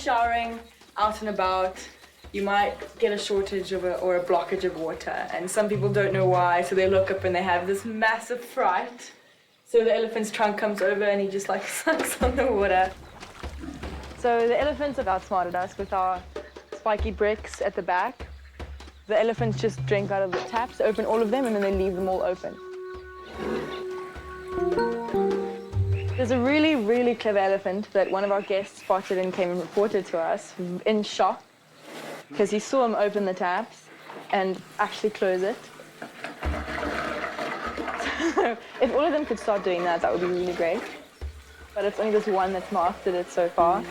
showering out and about, you might get a shortage of or a blockage of water, and some people don't know why, so they look up and they have this massive fright. So the elephant's trunk comes over and he just like sucks on the water. So the elephants have outsmarted us with our spiky bricks at the back. The elephants just drink out of the taps, open all of them, and then they leave them all open. There's a really, really clever elephant that one of our guests spotted and came and reported to us in shock, because he saw him open the taps and actually close it. So if all of them could start doing that, that would be really great. But it's only this one that's mastered it so far.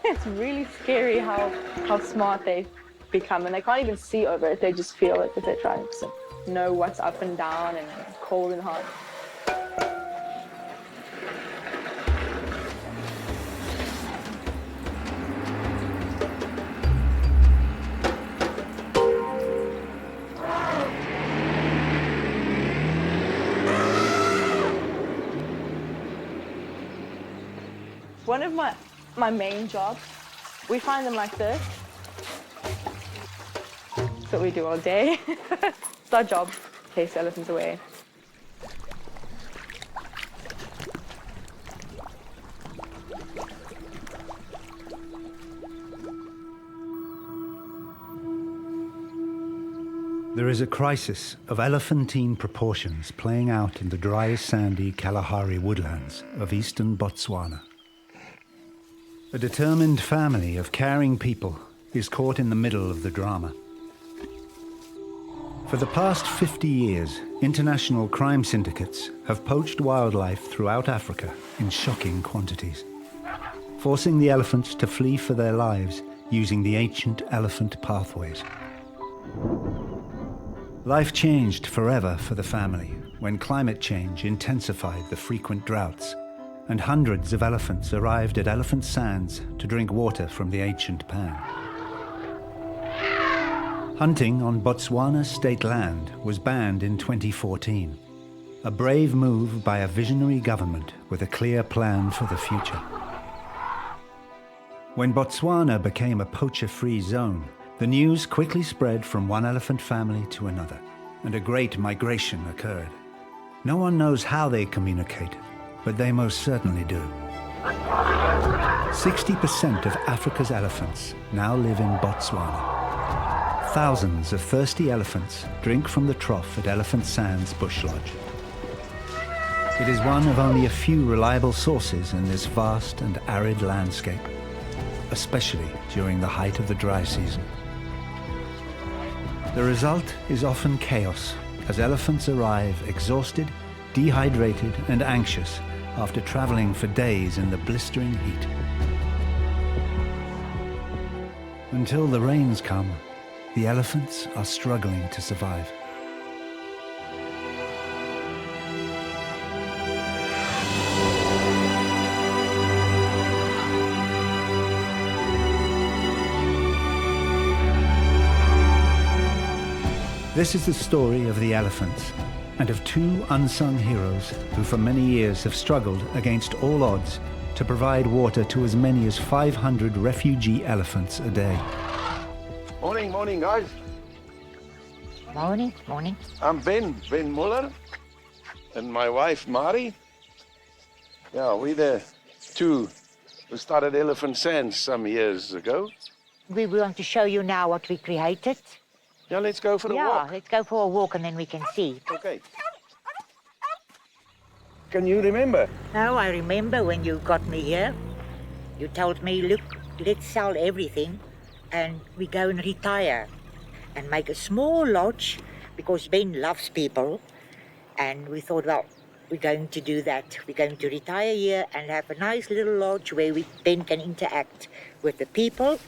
It's really scary how smart they've become, and they can't even see over it, they just feel it with their trunks and know what's up and down and cold and hot. One of my main jobs, we find them like this. That's what we do all day. It's our job, chase elephants away. There is a crisis of elephantine proportions playing out in the dry, sandy Kalahari woodlands of eastern Botswana. A determined family of caring people is caught in the middle of the drama. For the past 50 years, international crime syndicates have poached wildlife throughout Africa in shocking quantities, forcing the elephants to flee for their lives using the ancient elephant pathways. Life changed forever for the family when climate change intensified the frequent droughts, and hundreds of elephants arrived at Elephant Sands to drink water from the ancient pan. Hunting on Botswana state land was banned in 2014, a brave move by a visionary government with a clear plan for the future. When Botswana became a poacher-free zone, the news quickly spread from one elephant family to another, and a great migration occurred. No one knows how they communicate, but they most certainly do. 60% of Africa's elephants now live in Botswana. Thousands of thirsty elephants drink from the trough at Elephant Sands Bush Lodge. It is one of only a few reliable sources in this vast and arid landscape, especially during the height of the dry season. The result is often chaos, as elephants arrive exhausted, dehydrated, and anxious after traveling for days in the blistering heat. Until the rains come, the elephants are struggling to survive. This is the story of the elephants, and of two unsung heroes who for many years have struggled against all odds to provide water to as many as 500 refugee elephants a day. Morning, guys. Morning. I'm Ben Muller, and my wife, Mari. Yeah, we're the two who started Elephant Sands some years ago. We want to show you now what we created. Yeah, let's go for a walk. Yeah, let's go for a walk and then we can see. Okay. Can you remember? No, I remember when you got me here. You told me, look, let's sell everything and we go and retire and make a small lodge because Ben loves people. And we thought, well, we're going to do that. We're going to retire here and have a nice little lodge where Ben can interact with the people.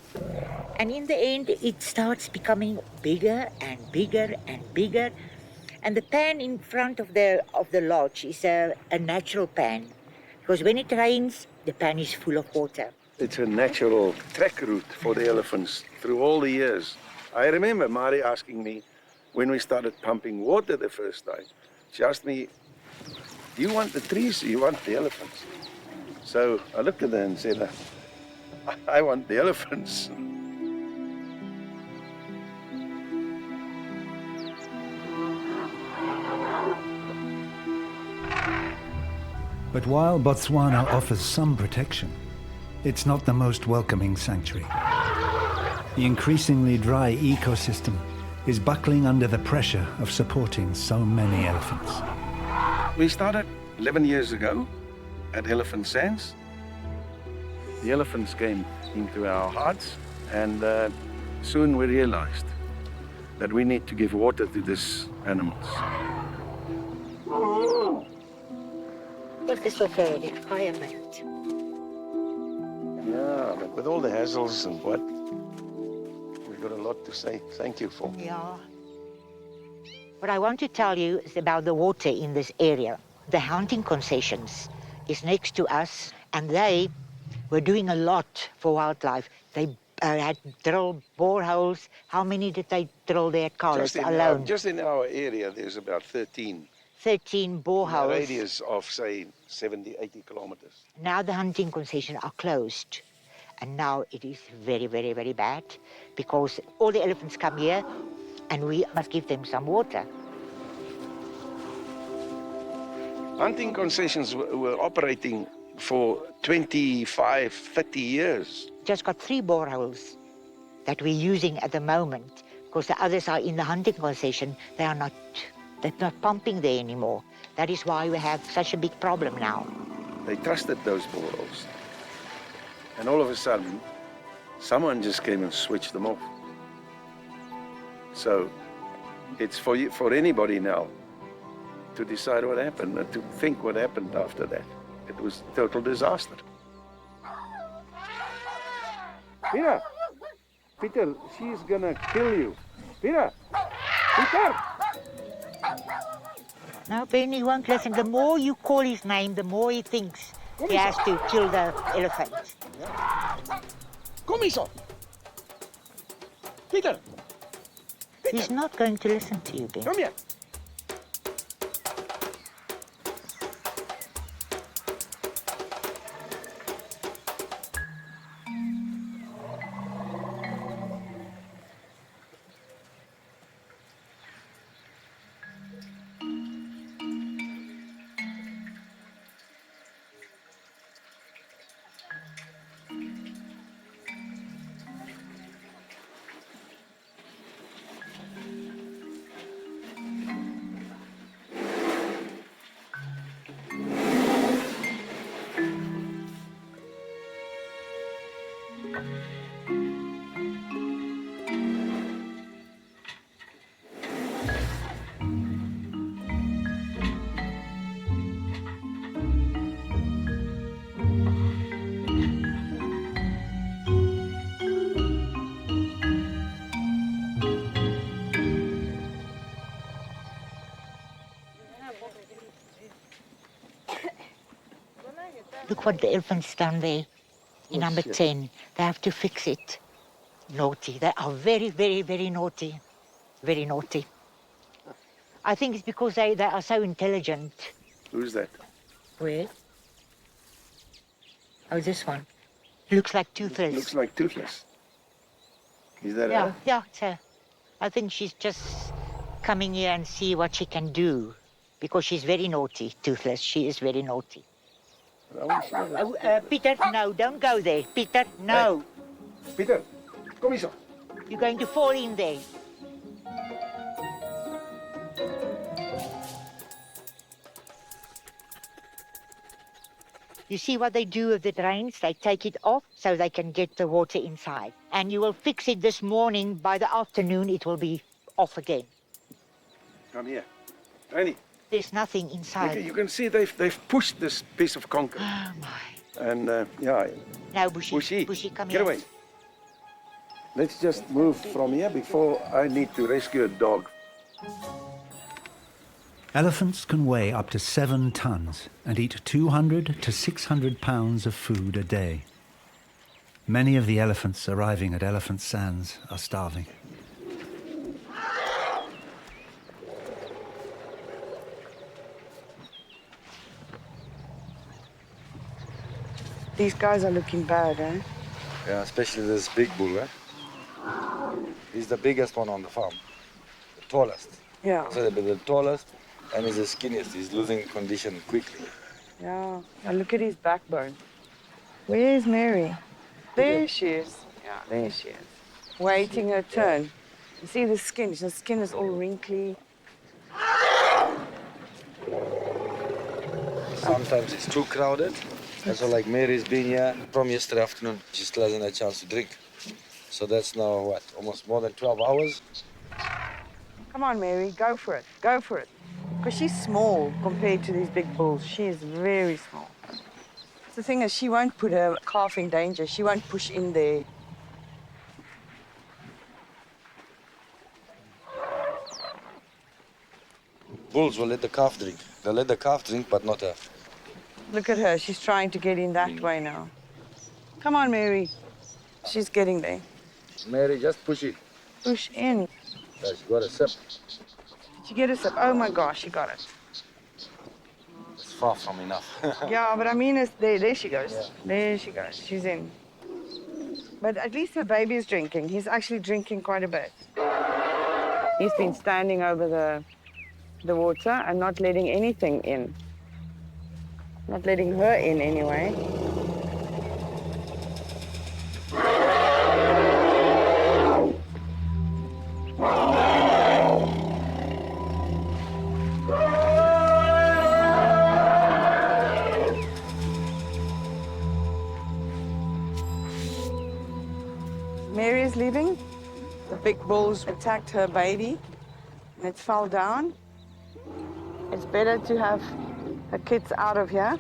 And in the end, it starts becoming bigger and bigger and bigger. And the pan in front of the lodge is a natural pan. Because when it rains, the pan is full of water. It's a natural trek route for the elephants through all the years. I remember Mari asking me when we started pumping water the first time. She asked me, do you want the trees or you want the elephants? So I looked at her and said, I want the elephants. But while Botswana offers some protection, it's not the most welcoming sanctuary. The increasingly dry ecosystem is buckling under the pressure of supporting so many elephants. We started 11 years ago at Elephant Sands. The elephants came into our hearts, and soon we realized that we need to give water to these animals. But this was a requirement. Yeah, but with all the hassles and what, we've got a lot to say thank you for. Yeah. What I want to tell you is about the water in this area. The hunting concessions is next to us, and they were doing a lot for wildlife. They had drilled boreholes. How many did they drill there, Carlos, alone? Just in our area, there's about 13. 13 boreholes. A radius of, say, 70, 80 kilometers. Now the hunting concessions are closed. And now it is very, very, very bad because all the elephants come here and we must give them some water. Hunting concessions were operating for 25, 30 years. Just got 3 boreholes that we're using at the moment because the others are in the hunting concession. They're not pumping there anymore. That is why we have such a big problem now. They trusted those boreholes. And all of a sudden, someone just came and switched them off. So it's for anybody now to decide what happened and to think what happened after that. It was a total disaster. Peter! Peter, she's gonna kill you. Peter! Peter! No, Benny won't listen. The more you call his name, the more he thinks he has to kill the elephant. Kom hier. Peter! He's not going to listen to you, Ben. Kom hier. Look what the elephant's done there in number 10. They have to fix it. Naughty. They are very, very, very naughty. Very naughty. I think it's because they are so intelligent. Who's that? Where? Oh, this one. Looks like Toothless. Looks like Toothless. Is that Yeah, her? yeah, it's her. I think she's just coming here and see what she can do. Because she's very naughty, Toothless. She is very naughty. Peter, no, don't go there. Peter, no. Hey. Peter, kom hier. You're going to fall in there. You see what they do with the drains? They take it off so they can get the water inside. And you will fix it this morning. By the afternoon, it will be off again. Come here. Annie. There's nothing inside. You can see they've pushed this piece of concrete. Oh, my. And, yeah. No, Bushy. Bushy, come get here. away. Let's just move from here before I need to rescue a dog. Elephants can weigh up to 7 tons and eat 200 to 600 pounds of food a day. Many of the elephants arriving at Elephant Sands are starving. These guys are looking bad, eh? Yeah, especially this big bull, eh? He's the biggest one on the farm. The tallest. Yeah. So the tallest and he's the skinniest. He's losing condition quickly. Yeah. Now look at his backbone. Where is Mary? There she is. Yeah, there she is. Waiting her turn. You see the skin? The skin is all wrinkly. Sometimes it's too crowded. And so like Mary's been here from yesterday afternoon. She still hasn't had a chance to drink. So that's now what, almost more than 12 hours? Come on, Mary, go for it. Go for it. Because she's small compared to these big bulls. She is very small. The thing is, she won't put her calf in danger. She won't push in there. Bulls will let the calf drink. They'll let the calf drink, but not her. Look at her. She's trying to get in that way now. Come on, Mary. She's getting there. Mary, just push it. Push in. There, she got a sip. Did she get a sip? Oh, my gosh, she got it. It's far from enough. Yeah, but I mean, it's there. There she goes. Yeah. There she goes. She's in. But at least her baby is drinking. He's actually drinking quite a bit. He's been standing over the water and not letting anything in. Not letting her in anyway. Mary is leaving. The big bulls attacked her baby and it fell down. It's better to have her kids out of here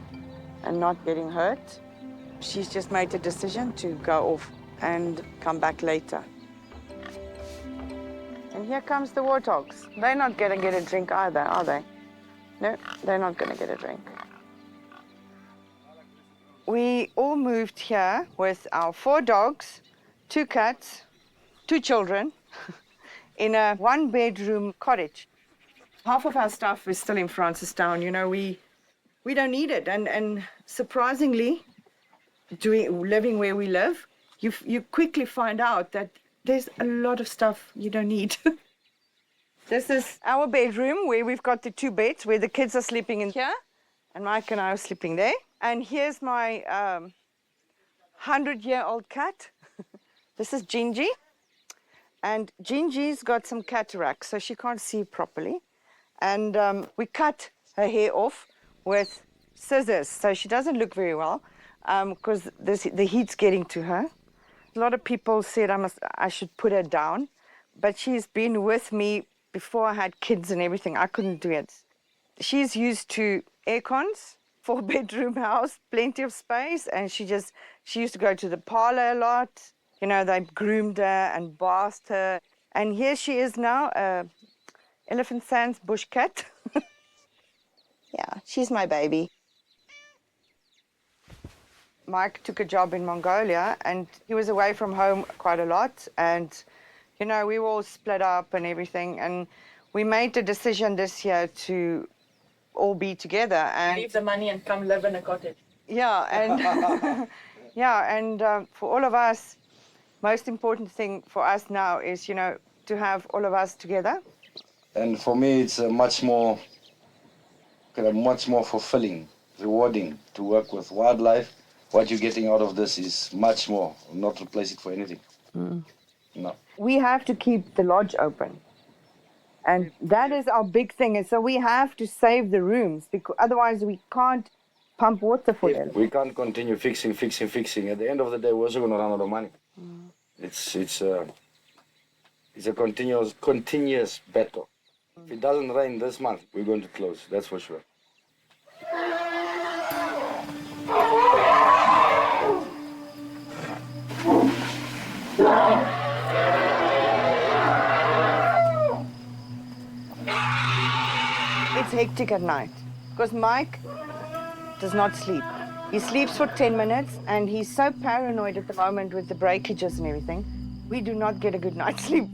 and not getting hurt. She's just made a decision to go off and come back later. And here comes the warthogs. They're not gonna get a drink either, are they? No, they're not gonna get a drink. We all moved here with our 4 dogs, 2 cats, 2 children in a 1-bedroom cottage. Half of our stuff is still in Francistown. You know, we don't need it. And surprisingly, living where we live, you quickly find out that there's a lot of stuff you don't need. This is our bedroom where we've got the 2 beds where the kids are sleeping in here and Mike and I are sleeping there. And here's my 100-year-old cat. This is Gingy. And Gingy's got some cataracts, so she can't see properly. And we cut her hair off with scissors, so she doesn't look very well because the heat's getting to her. A lot of people said I should put her down, but she's been with me before I had kids and everything. I couldn't do it. She's used to air cons, 4-bedroom house, plenty of space, and she used to go to the parlor a lot. You know, they groomed her and bathed her. And here she is now, Elephant Sands bush cat. Yeah, she's my baby. Mike took a job in Mongolia and he was away from home quite a lot. And, you know, we were all split up and everything. And we made the decision this year to all be together. And Leave the money and come live in a cottage. yeah, and yeah, and for all of us, most important thing for us now is, you know, to have all of us together. And for me, it's much more fulfilling, rewarding to work with wildlife. What you're getting out of this is much more, not replace it for anything. No. We have to keep the lodge open. And that is our big thing. And so we have to save the rooms because otherwise we can't pump water for them. We can't continue fixing. At the end of the day, we're also going to run out of money. It's a continuous battle. If it doesn't rain this month, we're going to close, that's for sure. It's hectic at night because Mike does not sleep. He sleeps for 10 minutes and he's so paranoid at the moment with the breakages and everything. We do not get a good night's sleep.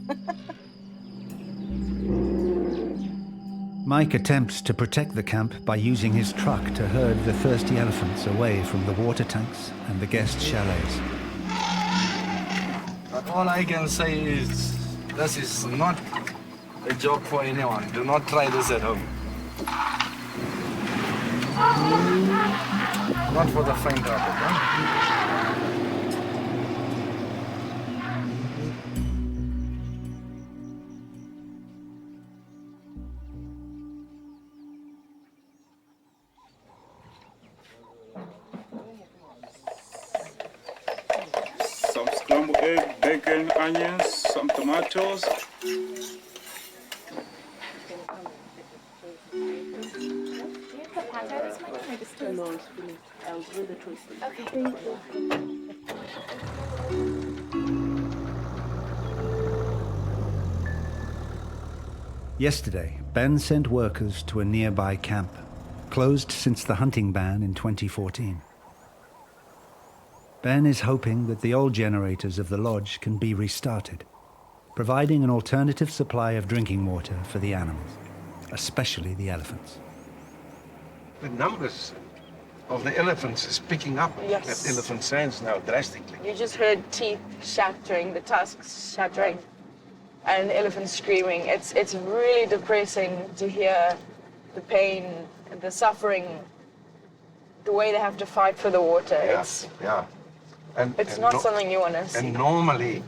Mike attempts to protect the camp by using his truck to herd the thirsty elephants away from the water tanks and the guest chalets. All I can say is this is not a job for anyone. Do not try this at home. Not for the faint-hearted, huh? Some scrambled egg, bacon, onions, some tomatoes. Yesterday, Ben sent workers to a nearby camp, closed since the hunting ban in 2014. Ben is hoping that the old generators of the lodge can be restarted, providing an alternative supply of drinking water for the animals, especially the elephants. The numbers of the elephants is picking up Yes. at Elephant Sands now drastically. You just heard teeth shattering, the tusks shattering, and elephants screaming. It's really depressing to hear the pain, the suffering, the way they have to fight for the water. Yeah. And Not no- something you want to see. And normally,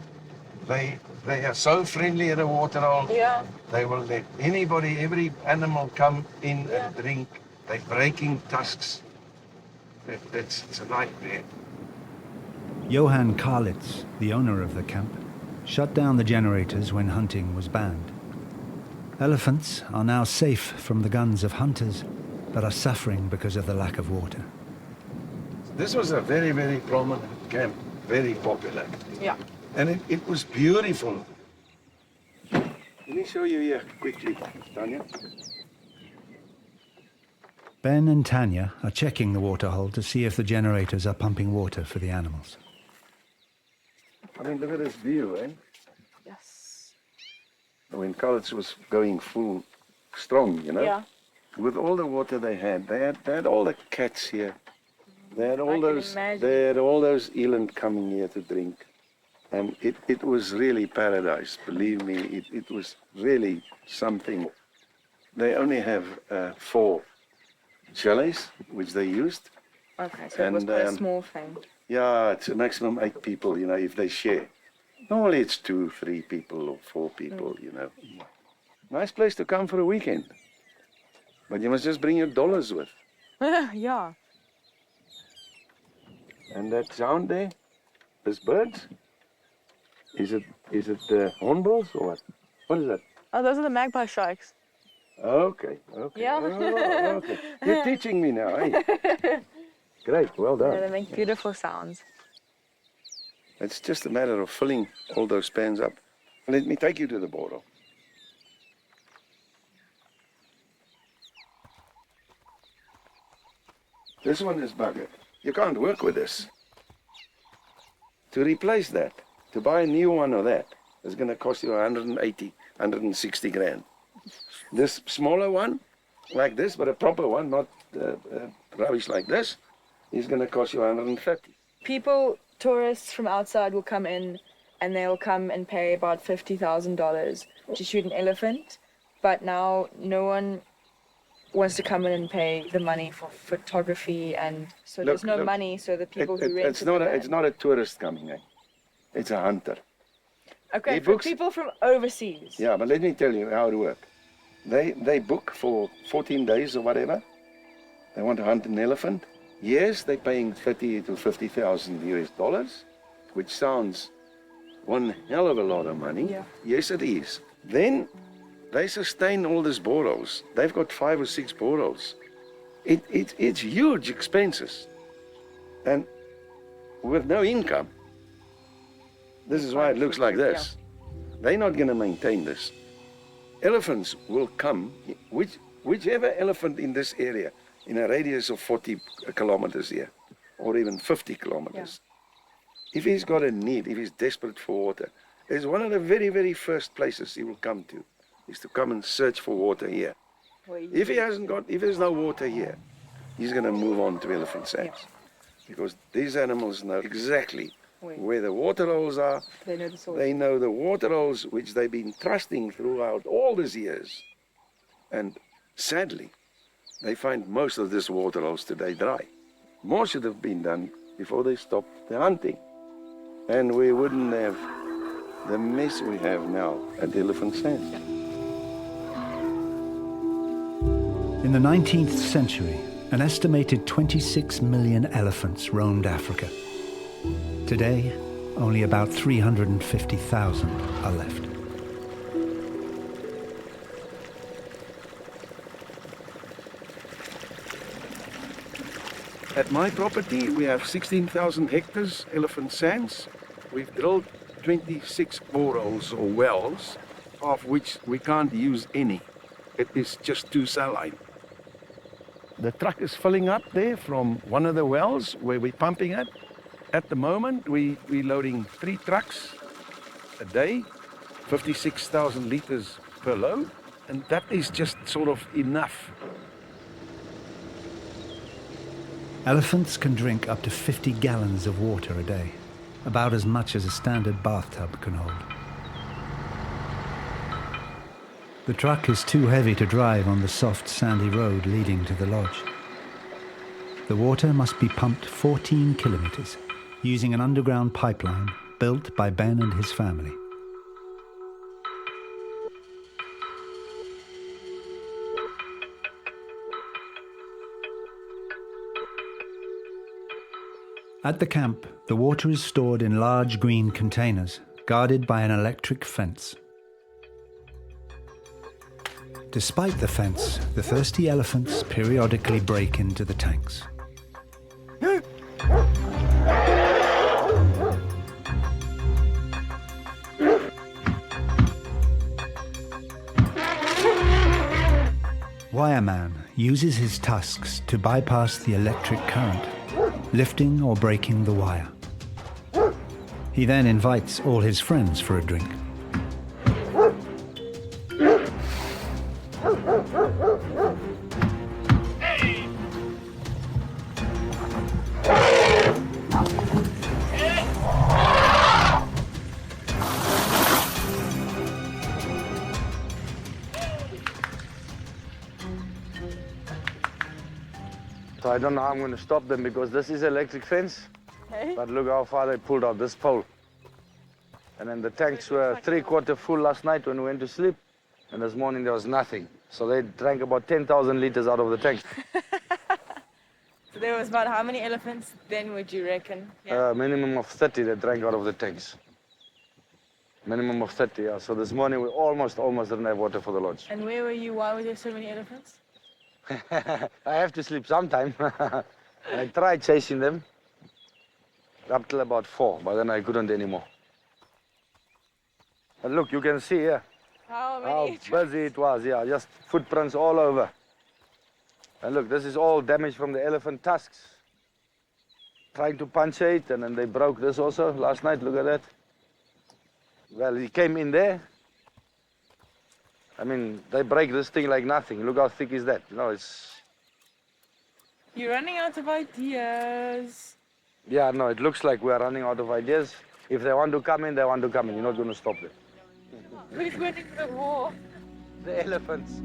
they are so friendly at a water hole. Yeah. They will let anybody, every animal come in Yeah. and drink. They're breaking tusks. It's a nightmare. Johan Karlitz, the owner of the camp, shut down the generators when hunting was banned. Elephants are now safe from the guns of hunters, but are suffering because of the lack of water. This was a very, very prominent camp, very popular. Yeah. And it was beautiful. Let me show you here quickly, Tanya. Ben and Tanya are checking the waterhole to see if the generators are pumping water for the animals. I mean, look at this view, eh? Yes. When Karlitz was going full strong, you know? Yeah. With all the water they had all the cats here. They had I all can those imagine. they had all those eland coming here to drink. And it was really paradise, believe me, it was really something. They only have 4 chalets, which they used. Okay, so it was And, quite a small thing. Yeah, it's a maximum 8 people, you know, if they share. Normally it's 2, 3 people or 4 people, you know. Nice place to come for a weekend. But you must just bring your dollars with. Yeah. And that sound there, those birds, is it hornbills or what? What is that? Oh, those are the magpie sharks. Okay. Yeah. Oh, okay. You're teaching me now, eh? Great, well done. Yeah, they make beautiful sounds. It's just a matter of filling all those pans up. Let me take you to the border. This one is buggered. You can't work with this. To replace that, to buy a new one of that, is going to cost you 180, 160 grand. This smaller one, like this, but a proper one, not rubbish like this, is going to cost you 130. People, tourists from outside will come in and they'll come and pay about $50,000 to shoot an elephant. But now no one wants to come in and pay the money for photography, and so there's no Look, money, so the people who rent it's not a tourist coming, eh? It's a hunter. Okay, he for books- people from overseas. Yeah, but let me tell you how it works. They book for 14 days or whatever. They want to hunt an elephant. Yes, they're paying 30 to 50,000 US dollars, which sounds one hell of a lot of money. Yeah. Yes, it is. Then they sustain all these borrows. They've got 5 or 6 borrows. It's huge expenses. And with no income. This is why it looks like this. They're not going to maintain this. Elephants will come, whichever elephant in this area, in a radius of 40 kilometers here, or even 50 kilometers, if he's got a need, if he's desperate for water, it's one of the very, very first places he will come to, is to come and search for water here. If there's no water here, he's going to move on to Elephant Sands. Because these animals know exactly where the water holes are. They know the source. They know the water holes which they've been trusting throughout all these years. And sadly, they find most of these water holes today dry. More should have been done before they stopped the hunting. And we wouldn't have the mess we have now at Elephant Sands. In the 19th century, an estimated 26 million elephants roamed Africa. Today, only about 350,000 are left. At my property, we have 16,000 hectares, Elephant Sands. We've drilled 26 boreholes or wells, of which we can't use any. It is just too saline. The truck is filling up there from one of the wells where we're pumping it. At the moment, we're loading 3 trucks a day, 56,000 liters per load, and that is just sort of enough. Elephants can drink up to 50 gallons of water a day, about as much as a standard bathtub can hold. The truck is too heavy to drive on the soft, sandy road leading to the lodge. The water must be pumped 14 kilometers using an underground pipeline built by Ben and his family. At the camp, the water is stored in large green containers, guarded by an electric fence. Despite the fence, the thirsty elephants periodically break into the tanks. Wireman uses his tusks to bypass the electric current, lifting or breaking the wire. He then invites all his friends for a drink. So I don't know how I'm going to stop them because this is electric fence. Okay. But look how far they pulled out this pole. And then the tanks were 3/4 full last night when we went to sleep. And this morning there was nothing. So they drank about 10,000 liters out of the tanks. So there was about how many elephants then would you reckon? Minimum of 30 they drank out of the tanks. Minimum of 30, yeah. So this morning we almost didn't have water for the lodge. And where were you? Why were there so many elephants? I have to sleep sometime. I tried chasing them up till about 4, but then I couldn't anymore. And look, you can see here How how many? busy it was. Yeah, just footprints all over. And look, this is all damage from the elephant tusks. Trying to punctate, and then they broke this also last night. Look at that. Well, he came in there. I mean, they break this thing like nothing. Look how thick is that. You know, it's... You're running out of ideas. Yeah, no, it looks like we're running out of ideas. If they want to come in, they want to come in. You're not going to stop them. Who's winning the war? The elephants.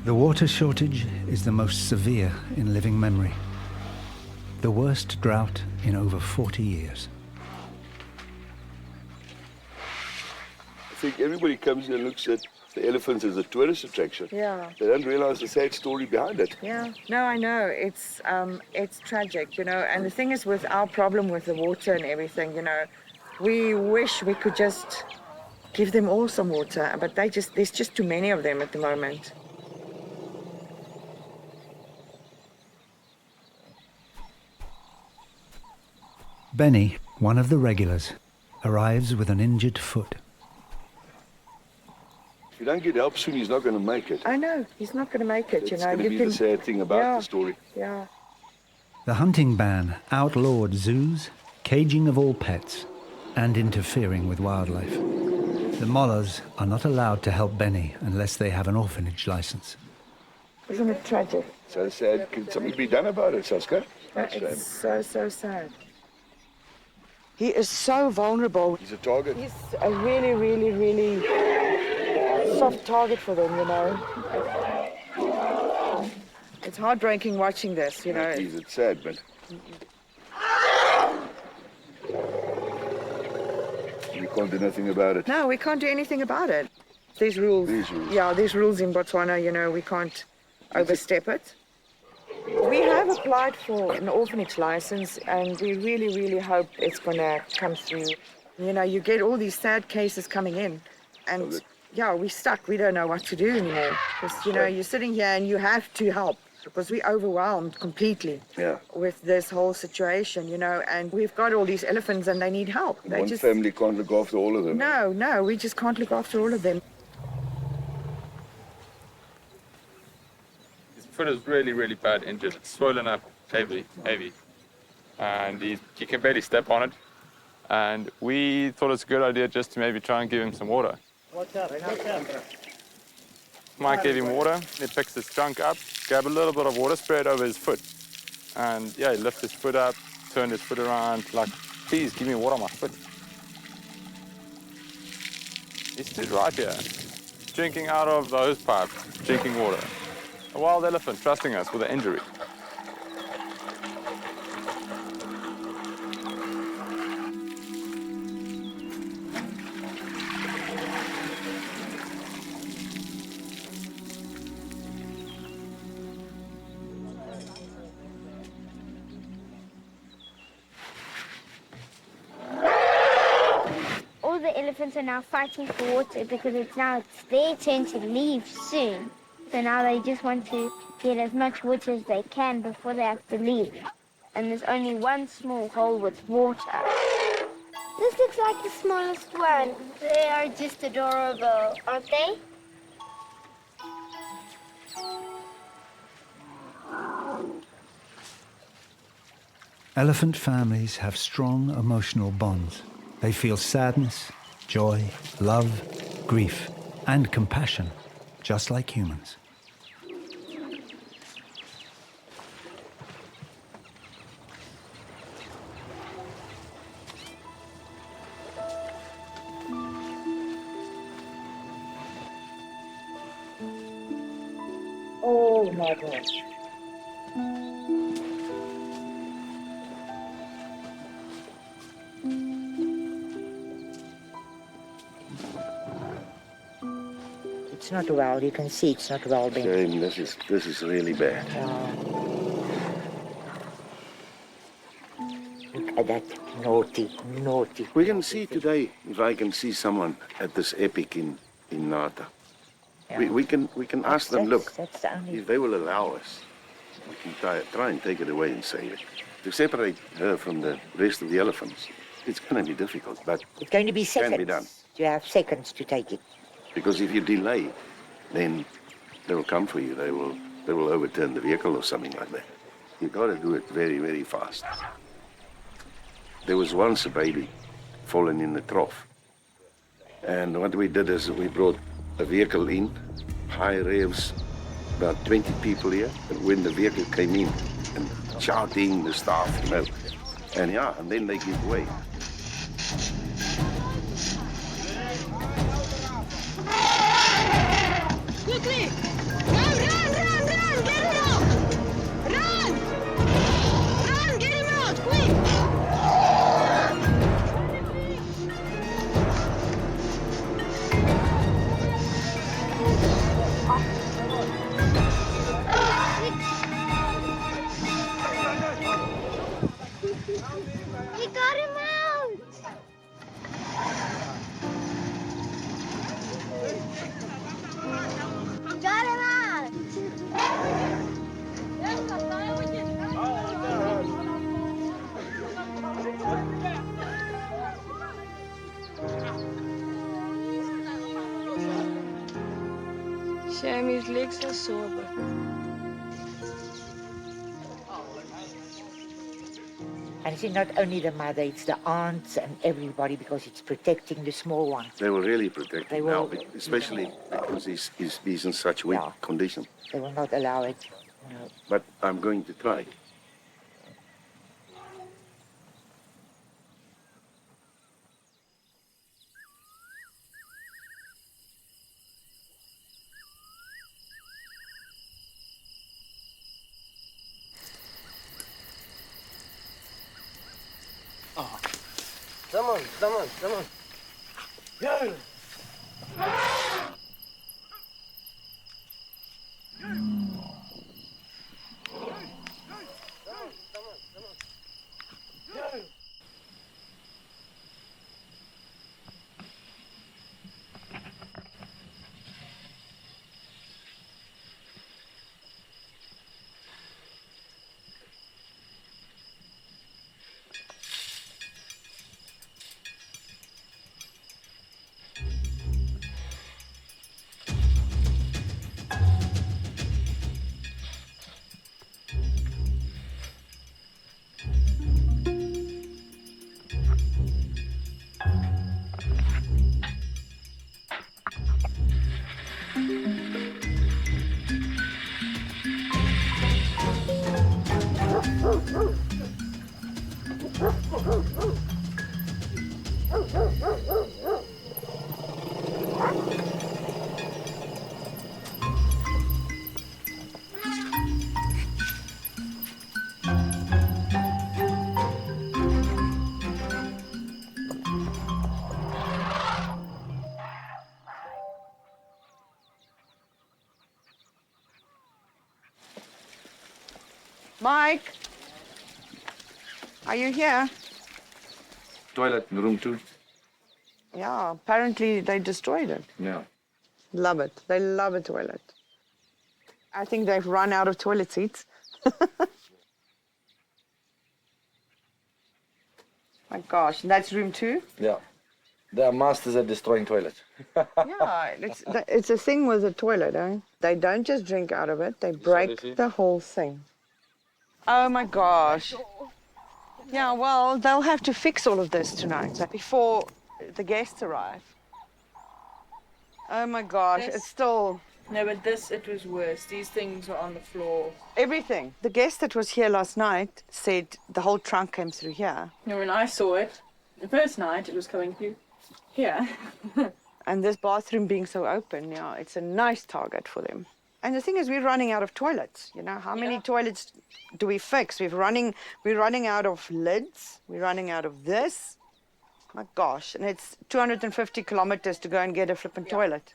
The water shortage is the most severe in living memory. The worst drought in over 40 years. I think everybody comes here and looks at the elephants as a tourist attraction. Yeah. They don't realize the sad story behind it. Yeah, no, I know. It's tragic, you know. And the thing is with our problem with the water and everything, you know, we wish we could just give them all some water, but there's just too many of them at the moment. Benny, one of the regulars, arrives with an injured foot. If you don't get help soon, he's not going to make it. I know, he's not going to make it, It's you know. going to You be can, the sad thing about Yeah. the story. yeah. The hunting ban outlawed zoos, caging of all pets, and interfering with wildlife. The mollahs are not allowed to help Benny unless they have an orphanage license. Isn't it tragic? So sad. Can something be done about it, Saska? It's so sad. He is so vulnerable. He's a target. He's a really soft target for them, you know. It's heartbreaking watching this, you know. Geez, it's sad, but we can't do nothing about it. No, we can't do anything about it. These rules. These rules. Yeah, these rules in Botswana, you know, we can't overstep it. We have applied for an orphanage license and we really hope it's going to come through. You know, you get all these sad cases coming in and yeah, we're stuck. We don't know what to do anymore. Because, you know, you're sitting here and you have to help because we're overwhelmed completely with this whole situation, you know, and we've got all these elephants and they need help. One family can't look after all of them. No, we just can't look after all of them. His foot is really bad injured. It's swollen up heavy. And he can barely step on it. And we thought it's a good idea just to maybe try and give him some water. Mike gave him water. He picks his trunk up, grab a little bit of water, spray it over his foot. And yeah, he lifts his foot up, turned his foot around, like, please give me water on my foot. He stood right here, drinking out of the hose pipe, drinking water. A wild elephant trusting us with an injury. All the elephants are now fighting for water because it's their turn to leave soon. So now they just want to get as much water as they can before they have to leave. And there's only one small hole with water. This looks like the smallest one. They are just adorable, aren't they? Elephant families have strong emotional bonds. They feel sadness, joy, love, grief, and compassion, just like humans. Oh my God. It's not well. You can see it's not well being. Shame, this is really bad. Look at that naughty. We can see today if I can see someone at this epic in Nata. Yeah. We can ask them, look, That's the only. if they will allow us, we can try and take it away and save it. To separate her from the rest of the elephants, it's going to be difficult, but It's going to be seconds. can be done. You have seconds to take it. Because if you delay, then they will come for you. They will overturn the vehicle or something like that. You got to do it very fast. There was once a baby fallen in the trough, and what we did is we brought a vehicle in, high revs, about 20 people here, and when the vehicle came in, and shouting the staff, you know, and then they give way. Quickly! Run! Get him out! Run! Get him out! Quick! We got him out! Got him out! Shame his legs are sore, but And it's not only the mother, it's the aunts and everybody because it's protecting the small one. They will really protect They him now, will. especially because he's in such weak Yeah. condition. They will not allow it. No. But I'm going to try. Come on, come on, come on. Go! Mike, are you here? Toilet in room 2. Yeah, apparently they destroyed it. Yeah. Love it. They love a toilet. I think they've run out of toilet seats. My gosh, and that's room 2? Yeah. They are masters at destroying toilets. Yeah, it's a thing with a toilet, eh? They don't just drink out of it, they break the whole thing. Oh my gosh. Yeah, well, they'll have to fix all of this tonight before the guests arrive. Oh my gosh, Yes. it's still No, but this, it was worse. These things were on the floor. everything. The guest that was here last night said the whole trunk came through here. You know, when I saw it, the first night, it was coming through here. And this bathroom being so open, yeah, it's a nice target for them. And the thing is, we're running out of toilets. You know, how many toilets do we fix? We're running out of lids. We're running out of this. My gosh, and it's 250 kilometers to go and get a flippin' toilet.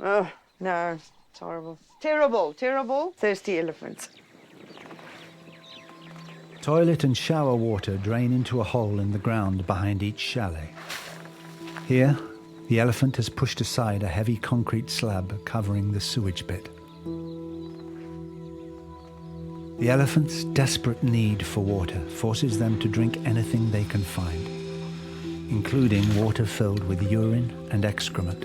Oh, no, it's horrible. Terrible, terrible. Thirsty elephants. Toilet and shower water drain into a hole in the ground behind each chalet. Here, the elephant has pushed aside a heavy concrete slab covering the sewage bit. The elephant's desperate need for water forces them to drink anything they can find, including water filled with urine and excrement.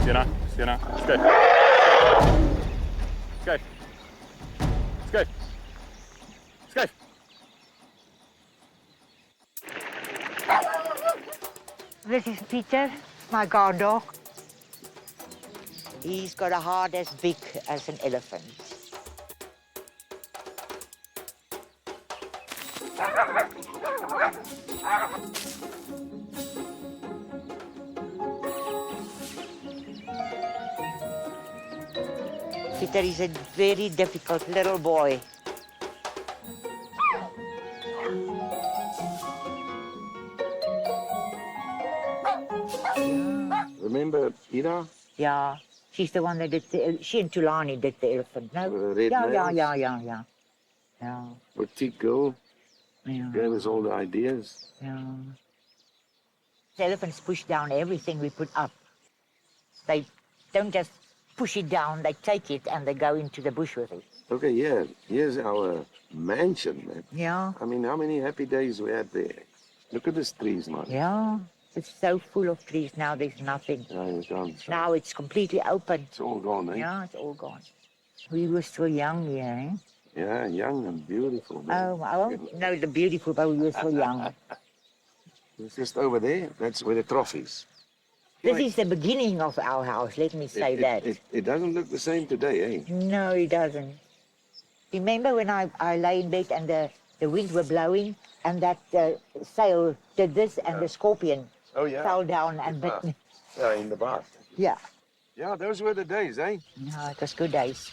Sienna, Sienna, let's go. Let's go. Let's go. Let's go. This is Peter, my guard dog. He's got a heart as big as an elephant. Peter is a very difficult little boy. Remember Ina? Yeah, she's the one that did she and Tulani did the elephant, no? With the red Yeah. nails? Yeah. Petite girl. Yeah. Gave us all the ideas. Yeah. The elephants push down everything we put up. They don't just push it down, they take it and they go into the bush with it. Okay, yeah, here's our mansion, man. Yeah. I mean, how many happy days we had there. Look at these trees, man. Yeah. It's so full of trees now, there's nothing. Yeah, you can't. Now it's completely open. It's all gone, eh? Yeah, it's all gone. We were still young here, eh? Yeah, young and beautiful, man. Oh, I won't know the beautiful, but we were still young. It's just over there. That's where the trough is. This is the beginning of our house, let me say that. It doesn't look the same today, eh? No, it doesn't. Remember when I lay in bed and the wind were blowing and that sail did this and the scorpion fell down and bit me? Yeah, in the bath. Yeah. Yeah, those were the days, eh? No, it was good days.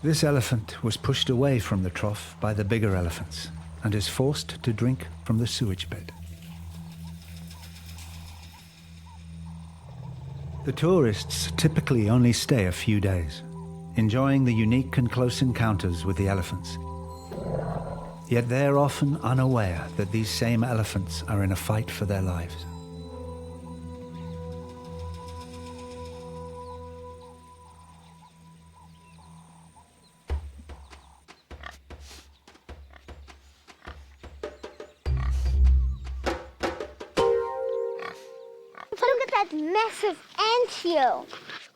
This elephant was pushed away from the trough by the bigger elephants and is forced to drink from the sewage bed. The tourists typically only stay a few days, enjoying the unique and close encounters with the elephants. Yet they're often unaware that these same elephants are in a fight for their lives. Look at that massive anthill.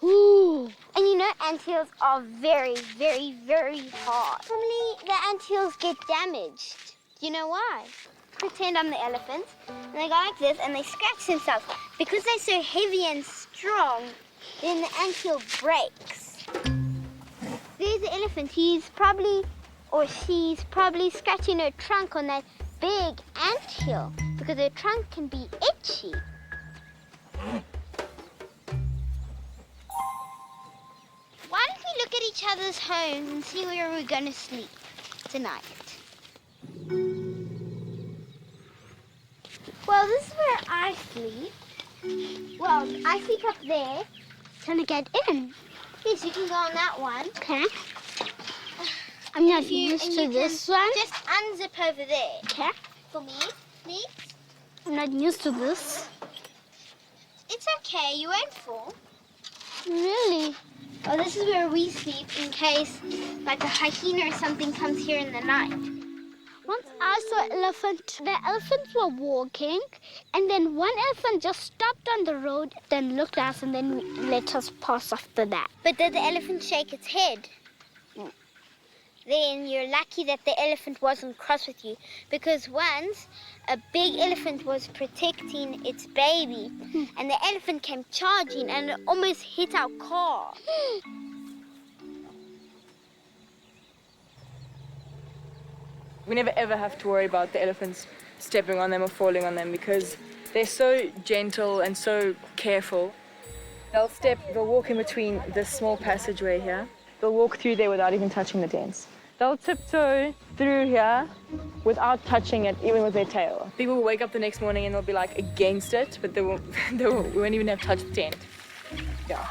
Ooh. And you know anthills are very, very, very hard. Normally the anthills get damaged. Do you know why? Pretend I'm the elephant, and they go like this and they scratch themselves. Because they're so heavy and strong, then the anthill breaks. There's the elephant. He's probably, or she's probably scratching her trunk on that big anthill because her trunk can be itchy. Why don't we look at each other's homes and see where we're going to sleep tonight? Well, this is where I sleep. Well, I sleep up there. Can I get in? Yes, you can go on that one. Okay. I'm not used to this one. Just unzip over there. Okay. For me, please. I'm not used to this. It's okay, you won't fall. Really? Oh, this is where we sleep in case, like, a hyena or something comes here in the night. Once I saw an elephant. The elephants were walking, and then one elephant just stopped on the road, then looked at us, and then let us pass after that. But did the elephant shake its head? Then you're lucky that the elephant wasn't cross with you, because once a big elephant was protecting its baby, and the elephant came charging and it almost hit our car. We never ever have to worry about the elephants stepping on them or falling on them because they're so gentle and so careful. They'll walk in between this small passageway here. They'll walk through there without even touching the dents. They'll tiptoe through here without touching it, even with their tail. People will wake up the next morning and they'll be like against it, but we won't even have touched the tent. Yeah.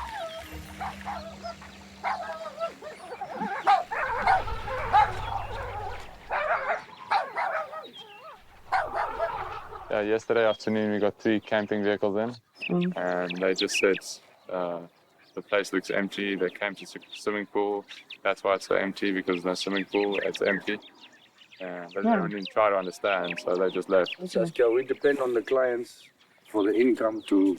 Yeah, yesterday afternoon we got 3 camping vehicles in, and they just said the place looks empty. They came to the swimming pool. That's why it's so empty, because there's no swimming pool. It's empty. But they didn't try to understand, so they just left. Saskia, we depend on the clients for the income to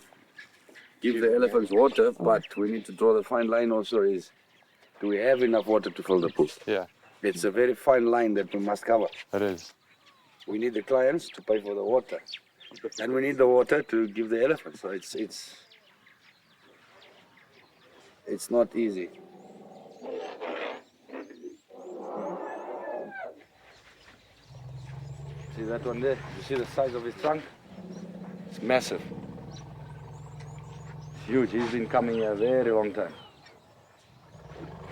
give the elephants water, but we need to draw the fine line also is, do we have enough water to fill the pool? Yeah. It's a very fine line that we must cover. It is. We need the clients to pay for the water. And we need the water to give the elephants. So it's not easy. See that one there? You see the size of his trunk? It's massive. It's huge. He's been coming here a very long time.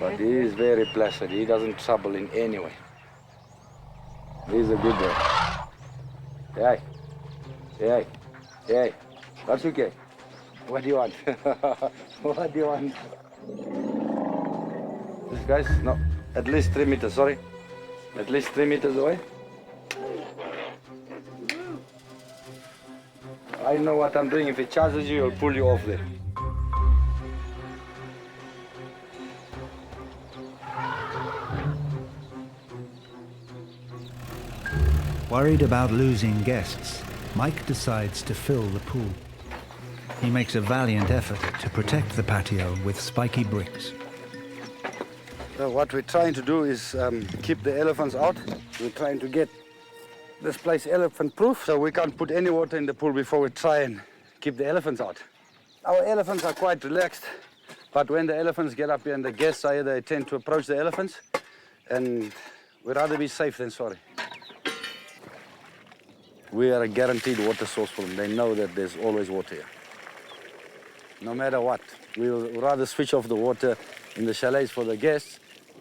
But he is very placid. He doesn't trouble in any way. He's a good boy. Hey, hey, hey. That's okay. What do you want? What do you want? This guy's no, at least 3 meters, sorry. At least 3 meters away. I know what I'm doing. If he charges you, he'll pull you off there. Worried about losing guests, Mike decides to fill the pool. He makes a valiant effort to protect the patio with spiky bricks. So what we're trying to do is keep the elephants out. We're trying to get this place elephant-proof, so we can't put any water in the pool before we try and keep the elephants out. Our elephants are quite relaxed, but when the elephants get up here and the guests are here, they tend to approach the elephants, and we'd rather be safe than sorry. We are a guaranteed water source for them. They know that there's always water here. No matter what, we'll rather switch off the water in the chalets for the guests,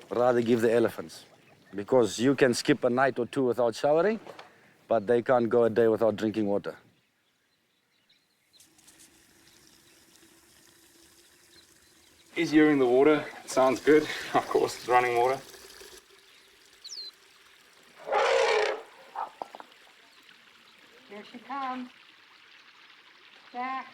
rather give the elephants. Because you can skip a night or two without showering, but they can't go a day without drinking water. He's hearing the water. Sounds good. Of course, it's running water. Here she comes. Jack.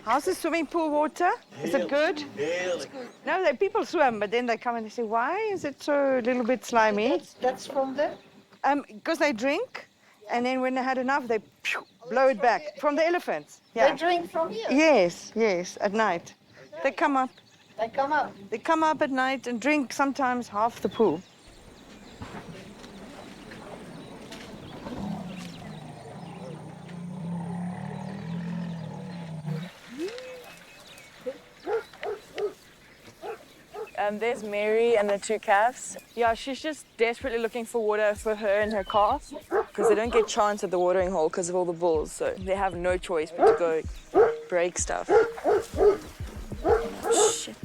How's the swimming pool water? Is it good? Heerlijk. No, people swim, but then they come and they say, why is it so a little bit slimy? That's from them? Because they drink, and then when they had enough, they blow it back. From the elephants. Yeah. They drink from here? Yes, at night. They come up. They come up? They come up at night and drink sometimes half the pool. There's Mary and the two calves. Yeah, she's just desperately looking for water for her and her calf because they don't get chance at the watering hole because of all the bulls. So they have no choice but to go break stuff. Shit.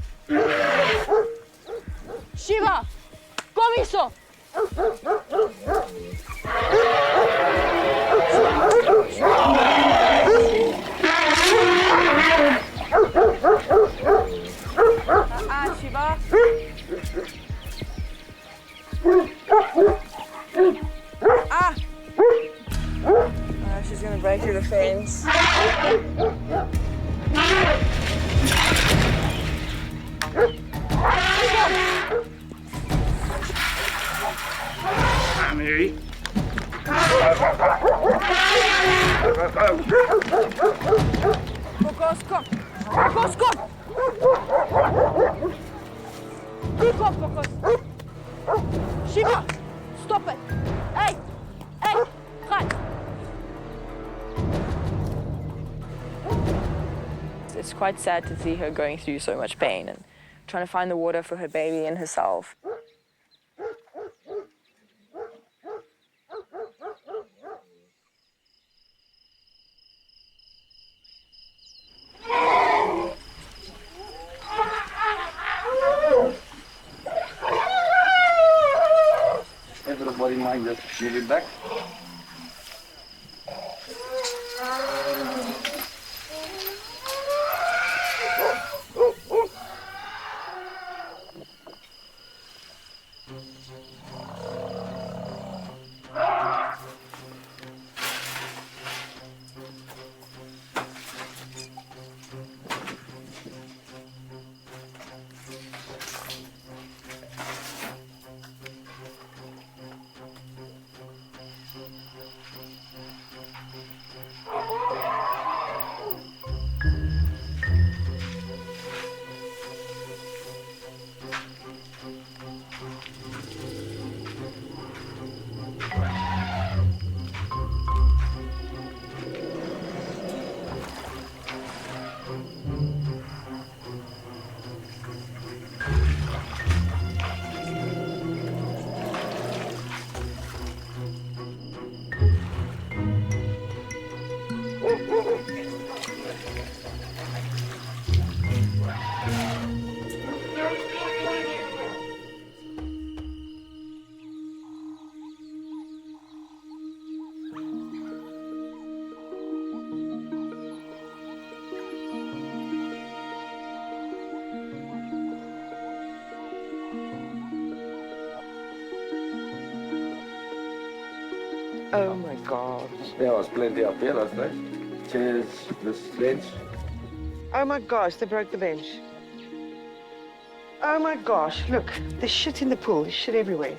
Shiva! Kom hier zo! Shiva! She's gonna break through the fence. Mary. Kokos, kom! Kokos, kom! Goed op, Kokos! Shiva! Stop it! Hey! Hey! Gat! It's quite sad to see her going through so much pain and trying to find the water for her baby and herself. Everybody mind just move it back. Oh my God. There was plenty up here last night. Chairs, this bench. Oh my gosh, they broke the bench. Oh my gosh, look, there's shit in the pool, there's shit everywhere.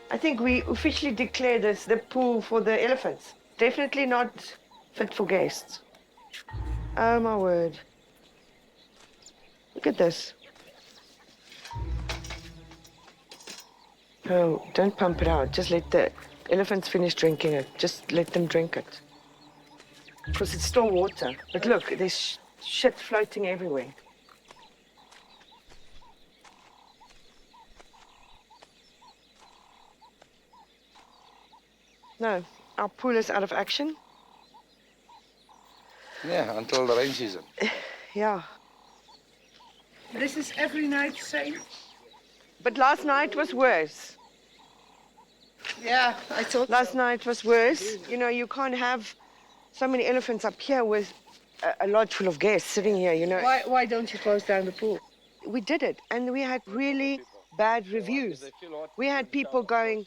I think we officially declare this the pool for the elephants. Definitely not fit for guests. Oh my word. Look at this. Oh, don't pump it out. Just let the elephants finish drinking it. Just let them drink it. Because it's still water. But look, there's shit floating everywhere. No, our pool is out of action. Yeah, until the rain season. Yeah. This is every night same? But last night was worse. Yeah, I thought Last night was worse. You know, you can't have so many elephants up here with a lodge full of guests sitting here, you know. Why don't you close down the pool? We did it, and we had really bad reviews. We had people going,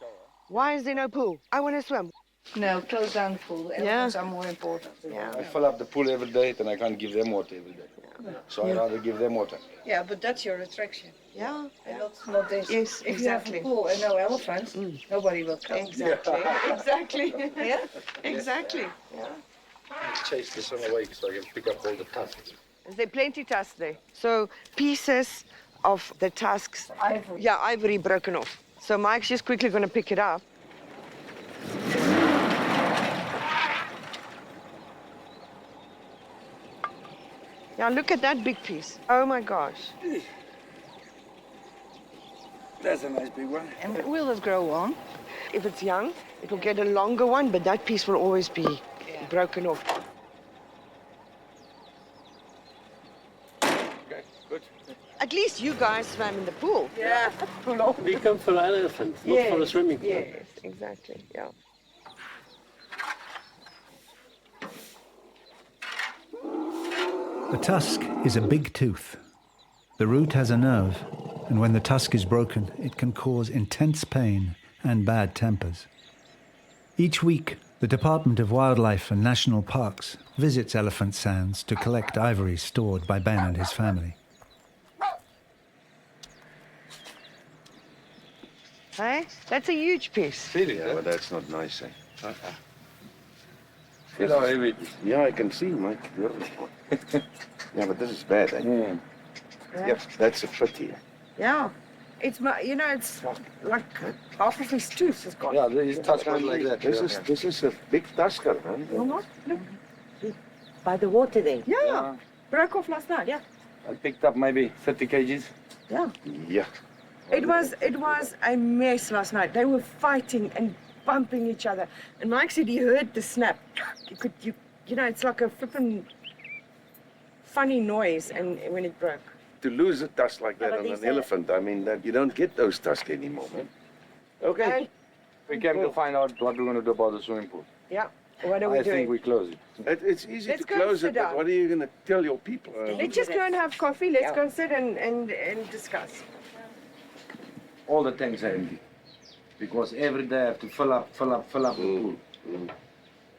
why is there no pool? I want to swim. No, close down the pool. The elephants are more important. I fill up the pool every day, then I can't give them water every day. So I'd rather give them water. Yeah, but that's your attraction. Yeah. And not this. Yes, If exactly. you have a pool and no elephants, nobody will come. Exactly. Exactly. Yeah. Exactly. Yeah. Chase this one away so I can pick up all the tusks. There's plenty tusks there. So pieces of the tusks. Ivory. Yeah, ivory broken off. So Mike's just quickly going to pick it up. Yeah, look at that big piece. Oh my gosh. That's a nice big one. And will it grow on? If it's young, it will get a longer one, but that piece will always be broken off. Okay, good. At least you guys swam in the pool. Yeah. We come for elephant, not for a swimming pool. Yes, exactly. Yeah. The tusk is a big tooth. The root has a nerve, and when the tusk is broken, it can cause intense pain and bad tempers. Each week, the Department of Wildlife and National Parks visits Elephant Sands to collect ivory stored by Ben and his family. Hey, that's a huge piece. Really? Yeah, but that's not nice, eh? Yeah, I can see, Mike. Yeah, but this is bad, eh? Yeah, that's a pity. Yeah. It's, it's like half of his tooth is gone. Yeah, these tusks are like that. This is a big tusker, man. Look. By the water there. Yeah. Broke off last night. Yeah. I picked up maybe 30 kgs. Yeah. Yeah. It was a mess last night. They were fighting and bumping each other. And Mike said he heard the snap. It's like a flippin' funny noise and when it broke. To lose a tusk like that but on they an said- elephant, I mean, that you don't get those tusks anymore, man. Okay. And, We came to find out what we're going to do about the swimming pool. yeah. What are we I doing? think we close it. It's easy Let's to go and close sit it, but down. what are you going to tell your people? Let's just go and have coffee. Let's Yeah. go sit and discuss. All the tanks are empty. Because every day I have to fill up the pool.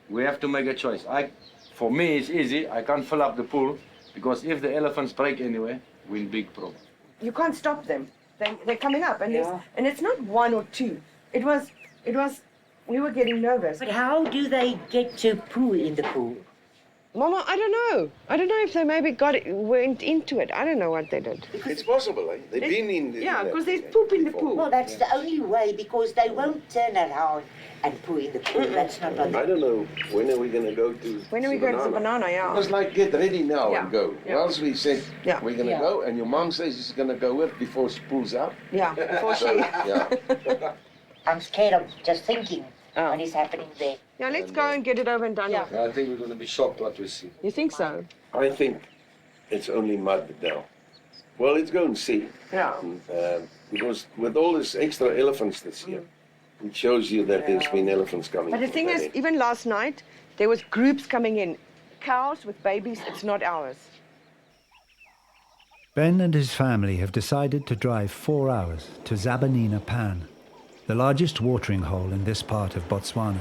We have to make a choice. For me, it's easy. I can't fill up the pool because if the elephants break anyway, we're in big problem. You can't stop them. They're coming up, and it's not one or two. It was. We were getting nervous. But how do they get to poo in the pool? Mama, I don't know. I don't know if they maybe went into it. I don't know what they did. It's possible, eh? They've been in the... Yeah, because there's poop in the pool. Well, that's the only way because they won't turn around and poo in the pool. That's not what I don't know, when are we going to go to... When are we going to the banana? It Yeah. was like, get ready now Yeah. and go. Yeah. Once we said, Yeah. we're going to go, and your mom says she's going to go with before she pulls out. Yeah. Before she. Yeah. I'm scared of just thinking Oh. what is happening there. Yeah. Let's go and get it over and done with. I think we're going to be shocked what we see. You think so? I think it's only mud now. Well, let's go and see. Yeah. Because with all this extra elephants this year, it shows you that there's been elephants coming. But the from thing that is, end. even last night, there was groups coming in. Cows with babies. It's not ours. Ben and his family have decided to drive 4 hours to Zabanina Pan, the largest watering hole in this part of Botswana.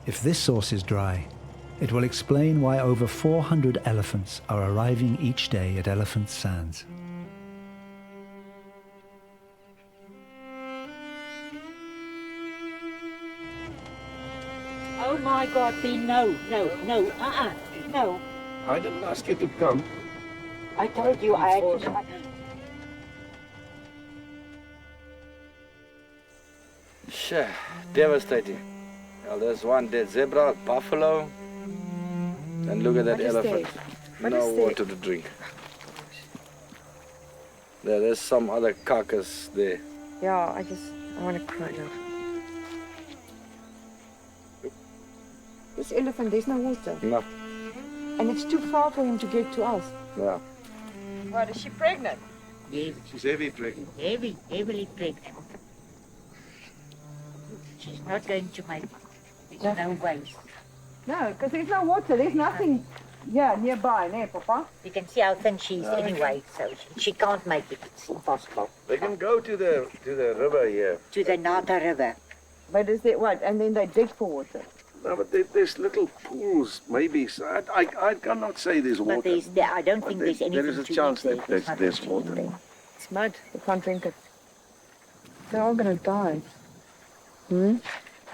If this source is dry, it will explain why over 400 elephants are arriving each day at Elephant Sands. Oh my God, Ben, no. No. I didn't ask you to come. I told you I had to. Sure, devastating. Well, there's one dead zebra, buffalo, and look at that What is elephant. What No is there? water to drink. There's some other carcass there. Yeah, I want to cry now. This elephant, there's no water. No. And it's too far for him to get to us. Yeah. What, is she pregnant? Yeah, She's heavy pregnant. heavily pregnant. She's not going to make it. There's no way. No, because there's no water. There's nothing nearby, ne, Papa? You can see how thin she is anyway, so she can't make it. It's impossible. They can go to the river here. To the Nata River. But is it what? And then they dig for water. No, but there's little pools, maybe. So I cannot say there's water. But I don't think there's anything. There is a chance that there's water. It's mud. They can't drink it. They're all going to die. Hmm?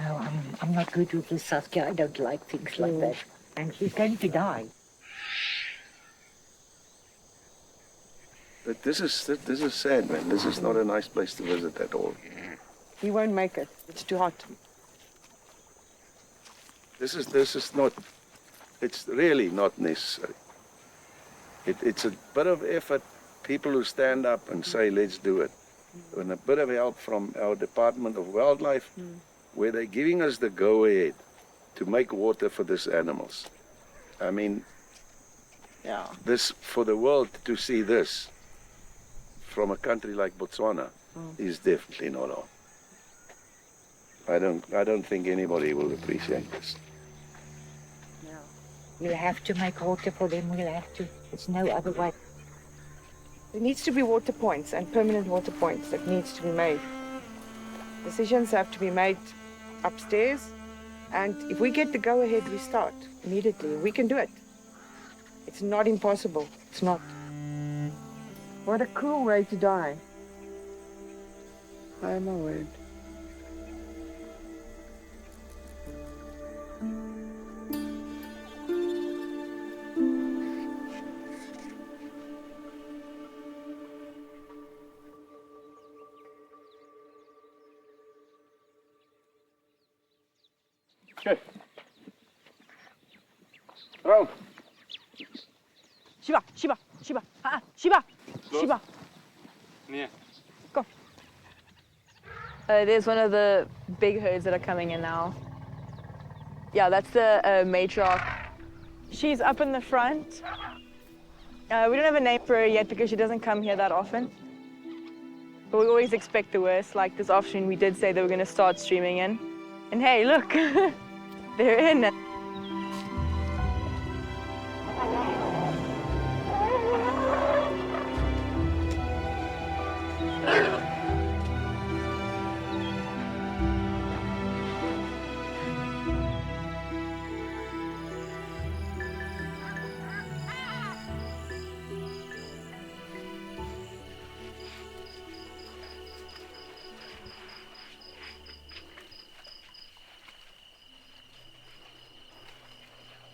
No, I'm not good with this, Saskia. I don't like things like that. And she's going to die. But this is sad, man. This is not a nice place to visit at all. He won't make it. It's too hot. This is not. It's really not necessary. It's a bit of effort. People who stand up and say, "Let's do it," and a bit of help from our Department of Wildlife, where they're giving us the go-ahead to make water for these animals. I mean, Yeah. this for the world to see this from a country like Botswana is definitely not on. I don't think anybody will appreciate this. No. We'll have to make water for them. We'll have to. There's no other way. There needs to be water points and permanent water points that needs to be made. Decisions have to be made upstairs, and if we get the go-ahead, we start immediately. We can do it. It's not impossible. It's not. What a cruel way to die. I'm a word. Okay. Oh. Shiba, Shiba, Shiba, Shiba, Shiba. Yeah. Go. There's one of the big herds that are coming in now. Yeah, that's the matriarch. She's up in the front. We don't have a name for her yet because she doesn't come here that often. But we always expect the worst. Like this afternoon, we did say they were going to start streaming in. And hey, look, they're in.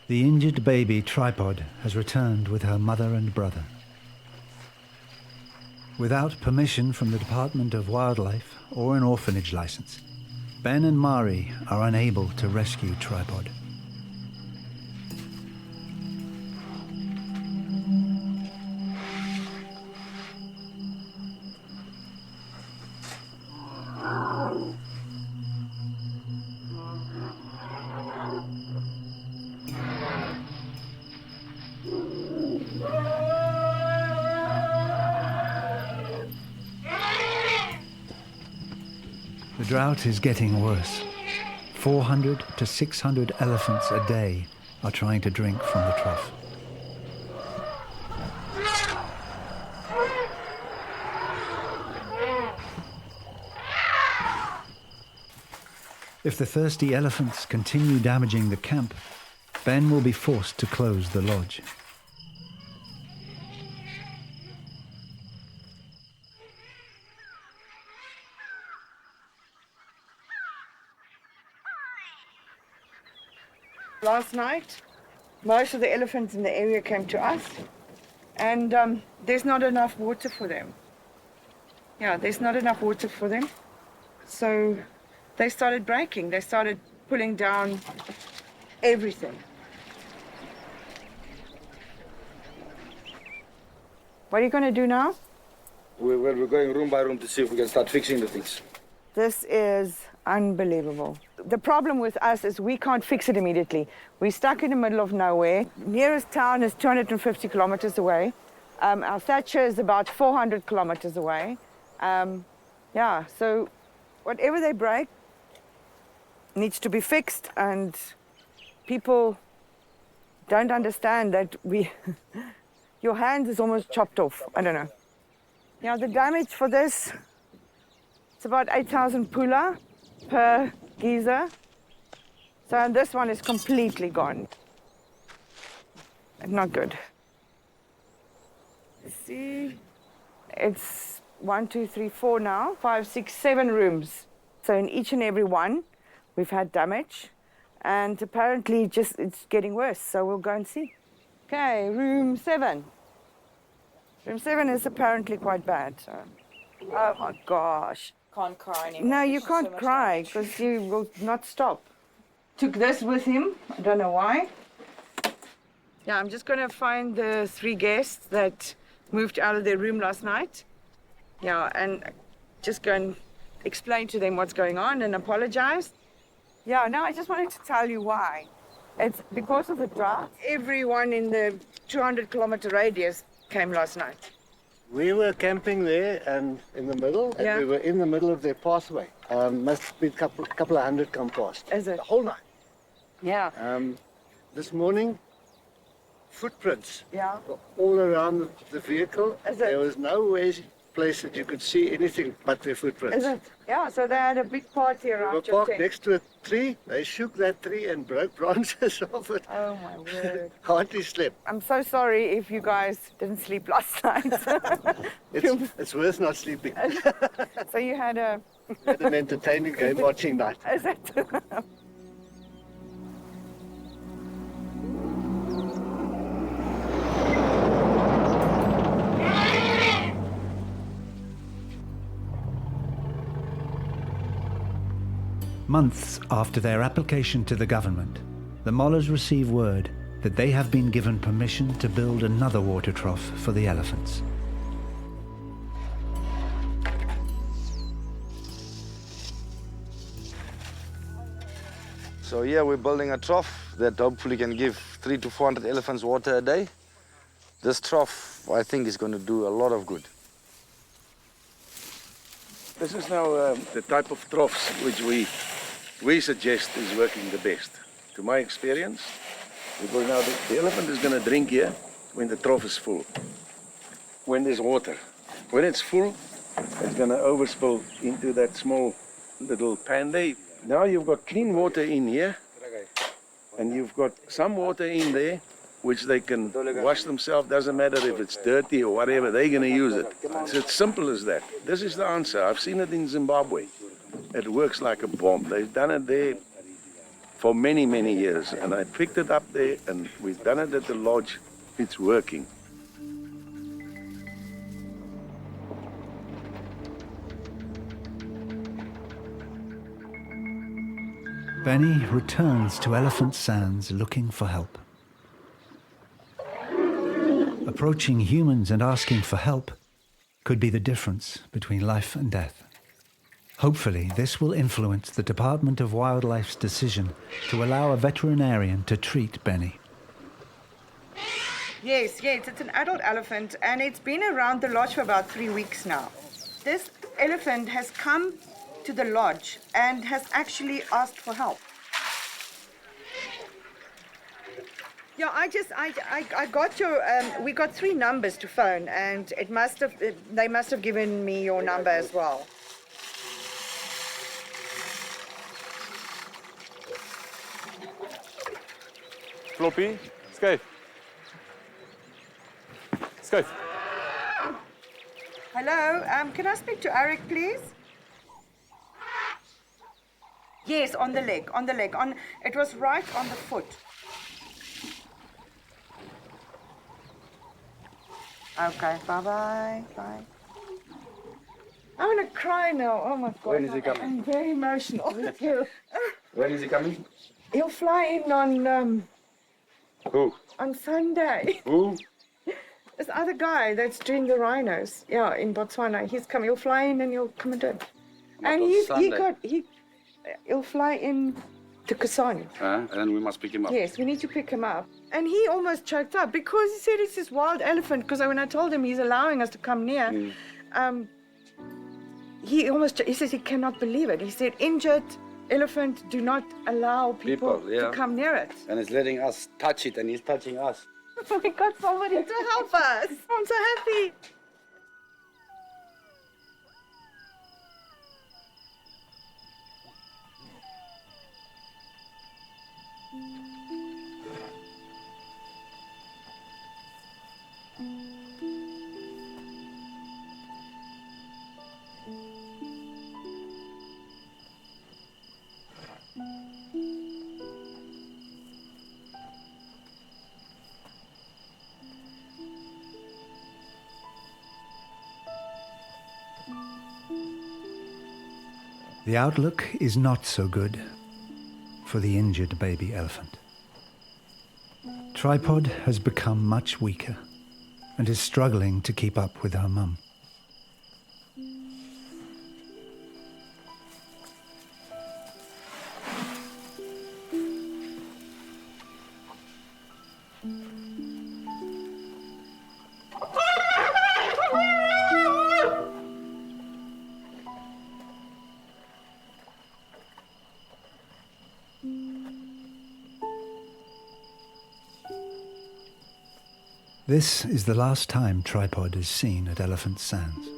The injured baby Tripod has returned with her mother and brother. Without permission from the Department of Wildlife or an orphanage license, Ben and Mari are unable to rescue Tripod. The drought is getting worse. 400 to 600 elephants a day are trying to drink from the trough. If the thirsty elephants continue damaging the camp, Ben will be forced to close the lodge. Last night, most of the elephants in the area came to us, and there's not enough water for them. Yeah, there's not enough water for them. So they started breaking. They started pulling down everything. What are you going to do now? We're going room by room to see if we can start fixing the things. This is unbelievable. The problem with us is we can't fix it immediately. We're stuck in the middle of nowhere. Nearest town is 250 kilometers away. Our Thatcher is about 400 kilometers away. Yeah, so whatever they break needs to be fixed, and people don't understand that your hand is almost chopped off. I don't know. Yeah, the damage for this, it's about 8,000 pula per geyser. So this one is completely gone. Not good. See, it's 1, 2, 3, 4 now, 5, 6, 7 rooms. So in each and every one, we've had damage, and apparently it's getting worse. So we'll go and see. Okay, room 7. Room 7 is apparently quite bad. So. Oh my gosh. Can't cry anymore. No, you There's can't so much cry damage. because you will not stop. Took this with him. I don't know why. Yeah, I'm just going to find the 3 guests that moved out of their room last night. Yeah, and just go and explain to them what's going on and apologize. Yeah, no, I just wanted to tell you why. It's because of the drought. Everyone in the 200-kilometer radius came last night. We were camping there and in the middle, and Yeah. we were in the middle of their pathway. Must be a couple of hundred come past. Is it? The whole night. Yeah. This morning, footprints Yeah. were all around the vehicle. Is it? There was no place that you could see anything but their footprints. Is it? Yeah, so they had a big party We were around your parked tent. next to a tree. They shook that tree and broke branches off it. Oh my word. Hardly slept. I'm so sorry if you guys didn't sleep last night. It's worth not sleeping. So you had a... Had an entertaining game watching night. Is it? Months after their application to the government, the Mollahs receive word that they have been given permission to build another water trough for the elephants. So here we're building a trough that hopefully can give 300 to 400 elephants water a day. This trough, I think, is going to do a lot of good. This is now the type of troughs which we suggest is working the best, to my experience, because now the elephant is going to drink here when the trough is full, when there's water. When it's full, it's going to overspill into that small little pan there. Now you've got clean water in here, and you've got some water in there which they can wash themselves. Doesn't matter if it's dirty or whatever, they're going to use it. It's as simple as that. This is the answer. I've seen it in Zimbabwe. It works like a bomb. They've done it there for many, many years, and I picked it up there, and we've done it at the lodge. It's working. Benny returns to Elephant Sands looking for help. Approaching humans and asking for help could be the difference between life and death. Hopefully, this will influence the Department of Wildlife's decision to allow a veterinarian to treat Benny. Yes, it's an adult elephant, and it's been around the lodge for about 3 weeks now. This elephant has come to the lodge and has actually asked for help. Yeah, I got your, we got 3 numbers to phone, and they must have given me your number as well. Floppy, Skype. Skype. Hello, can I speak to Eric, please? Yes, on the leg. It was right on the foot. Okay, bye-bye. Bye. I'm gonna cry now. Oh my God. When is he coming? I'm very emotional with you. When is he coming? He'll fly in on Who? Sunday. Who? This other guy that's doing the rhinos, yeah, in Botswana. He's coming. He'll fly in and he'll come and do it. And he'll fly in to Kasane. And then we must pick him up. Yes, we need to pick him up. And he almost choked up because he said it's this wild elephant. Because when I told him he's allowing us to come near, he says he cannot believe it. He said, injured elephant, do not allow people to come near it. And it's letting us touch it, and he's touching us. We got somebody to help us. I'm so happy. The outlook is not so good for the injured baby elephant. Tripod has become much weaker and is struggling to keep up with her mum. This is the last time Tripod is seen at Elephant Sands.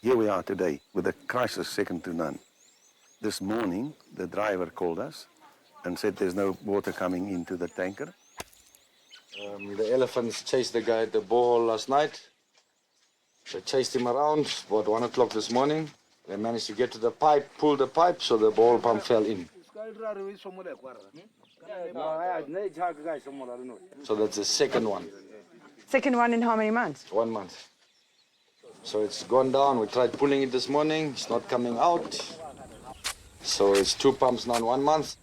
Here we are today with a crisis second to none. This morning, the driver called us and said there's no water coming into the tanker. The elephants chased the guy at the borehole last night. They chased him around about 1 o'clock this morning. They managed to get to the pipe, pull the pipe, so the borehole pump fell in. So that's the second one. Second one in how many months? 1 month. So it's gone down. We tried pulling it this morning. It's not coming out. So it's 2 pumps now in 1 month.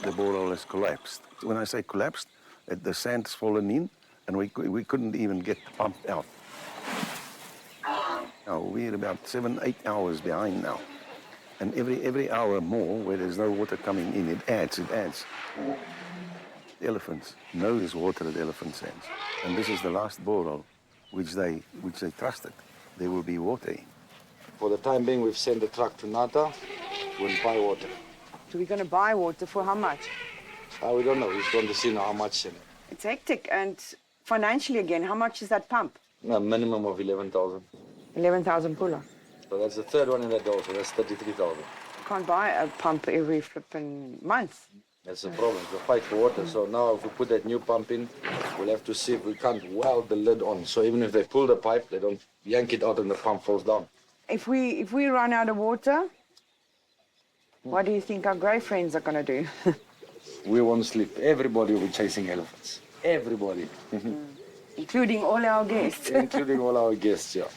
The borehole has collapsed. When I say collapsed, the sand's fallen in and we couldn't even get the pump out. Now, we're about 7-8 hours behind now. And every hour more where there's no water coming in, it adds. The elephants know there's water at Elephant Sands. And this is the last borehole which they trusted. There will be water in. For the time being, we've sent the truck to Nata to buy water. So we're going to buy water for how much? We don't know. We're going to see now how much. It's hectic. And financially again, how much is that pump? A minimum of 11,000. 11,000 pula. So that's the third one in that door, so that's 33,000. Can't buy a pump every flipping month. That's the problem, it's a fight for water. So now if we put that new pump in, we'll have to see if we can't weld the lid on. So even if they pull the pipe, they don't yank it out and the pump falls down. If we run out of water, what do you think our grey friends are going to do? We won't sleep. Everybody will be chasing elephants. Everybody. Including all our guests. Including all our guests, yeah.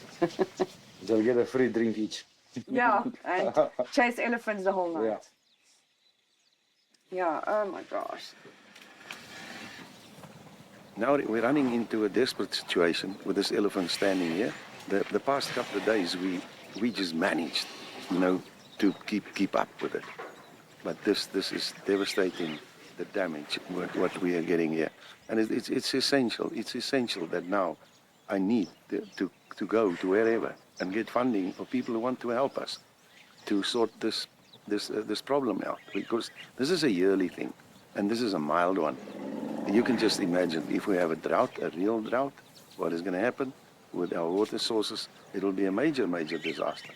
They'll get a free drink each. Yeah, and chase elephants the whole night. Yeah. Yeah, oh my gosh. Now we're running into a desperate situation with this elephant standing here. The past couple of days we just managed, to keep up with it. But this is devastating, the damage, what we are getting here. And it's essential. It's essential that now I need to go to wherever and get funding for people who want to help us to sort this problem out, because this is a yearly thing and this is a mild one. You can just imagine if we have a drought, a real drought, what is going to happen with our water sources. It'll be a major disaster.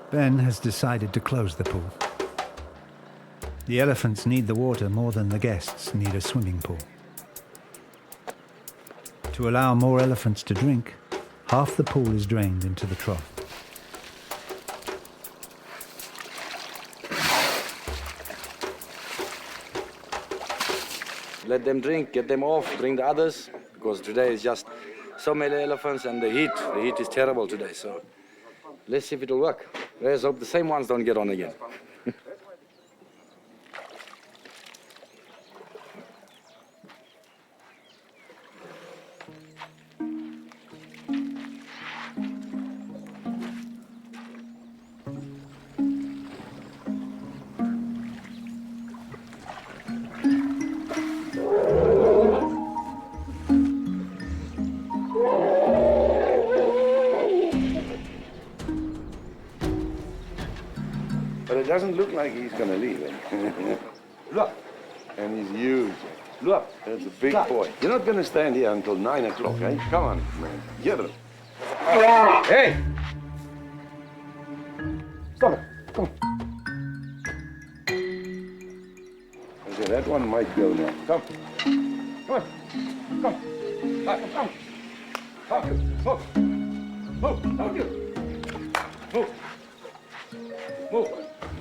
Ben has decided to close the pool. The elephants need the water more than the guests need a swimming pool. To allow more elephants to drink, half the pool is drained into the trough. Let them drink, get them off, bring the others, because today is just so many elephants and the heat is terrible today, so let's see if it'll work. Let's hope the same ones don't get on again. But it doesn't look like he's going to leave. Look. And he's huge. Look. That's a big boy. You're not going to stand here until 9 o'clock, eh? Come on, man. Get him. Hey! Stop it. Come on. Okay, that one might go now. Come. Come on. Come. Come. Come. Move. Move. Move. Move. Move.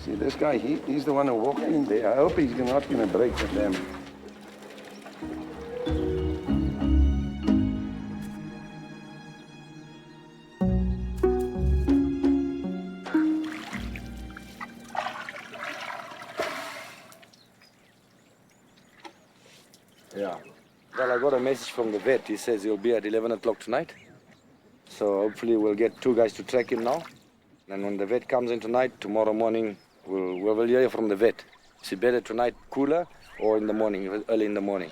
See, this guy, he's the one who walked in there. I hope he's not going to break the dam. Yeah. Well, I got a message from the vet. He says he'll be at 11 o'clock tonight. So hopefully we'll get 2 guys to track him now. And when the vet comes in tonight, tomorrow morning, we'll hear from the vet. Is it better tonight, cooler, or in the morning, early in the morning?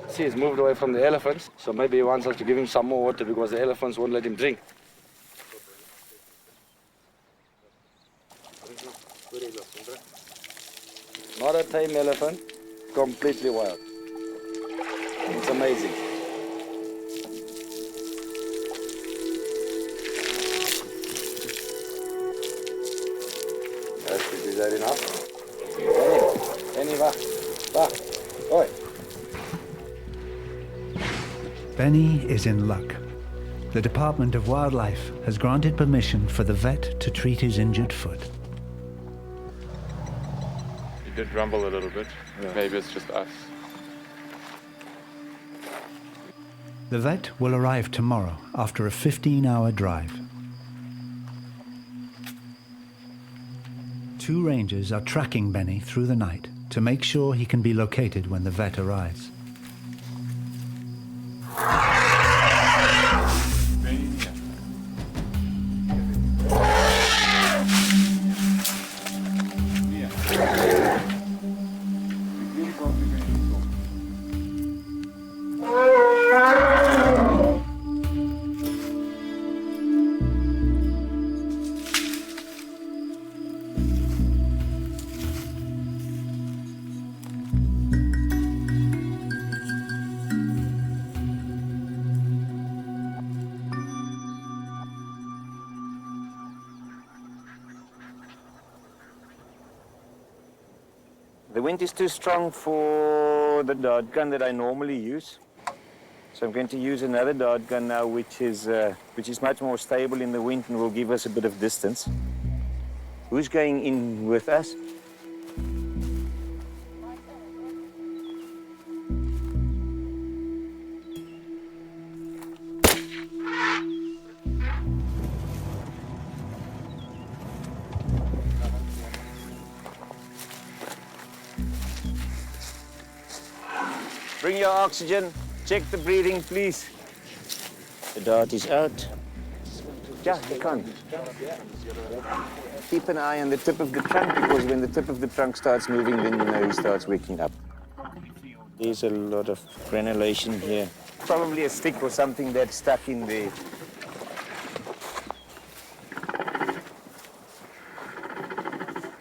See, he's moved away from the elephants, so maybe he wants us to give him some more water because the elephants won't let him drink. Not a tame elephant, completely wild. It's amazing. Is that enough? Benny, va. Oi. Benny is in luck. The Department of Wildlife has granted permission for the vet to treat his injured foot. He did rumble a little bit. Yeah. Maybe it's just us. The vet will arrive tomorrow after a 15-hour drive. 2 rangers are tracking Benny through the night to make sure he can be located when the vet arrives. The wind is too strong for the dart gun that I normally use. So I'm going to use another dart gun now, which is much more stable in the wind and will give us a bit of distance. Who's going in with us? Bring your oxygen. Check the breathing, please. The dart is out. Yeah, he can't. Keep an eye on the tip of the trunk, because when the tip of the trunk starts moving, then you know he starts waking up. There's a lot of granulation here. Probably a stick or something that's stuck in there.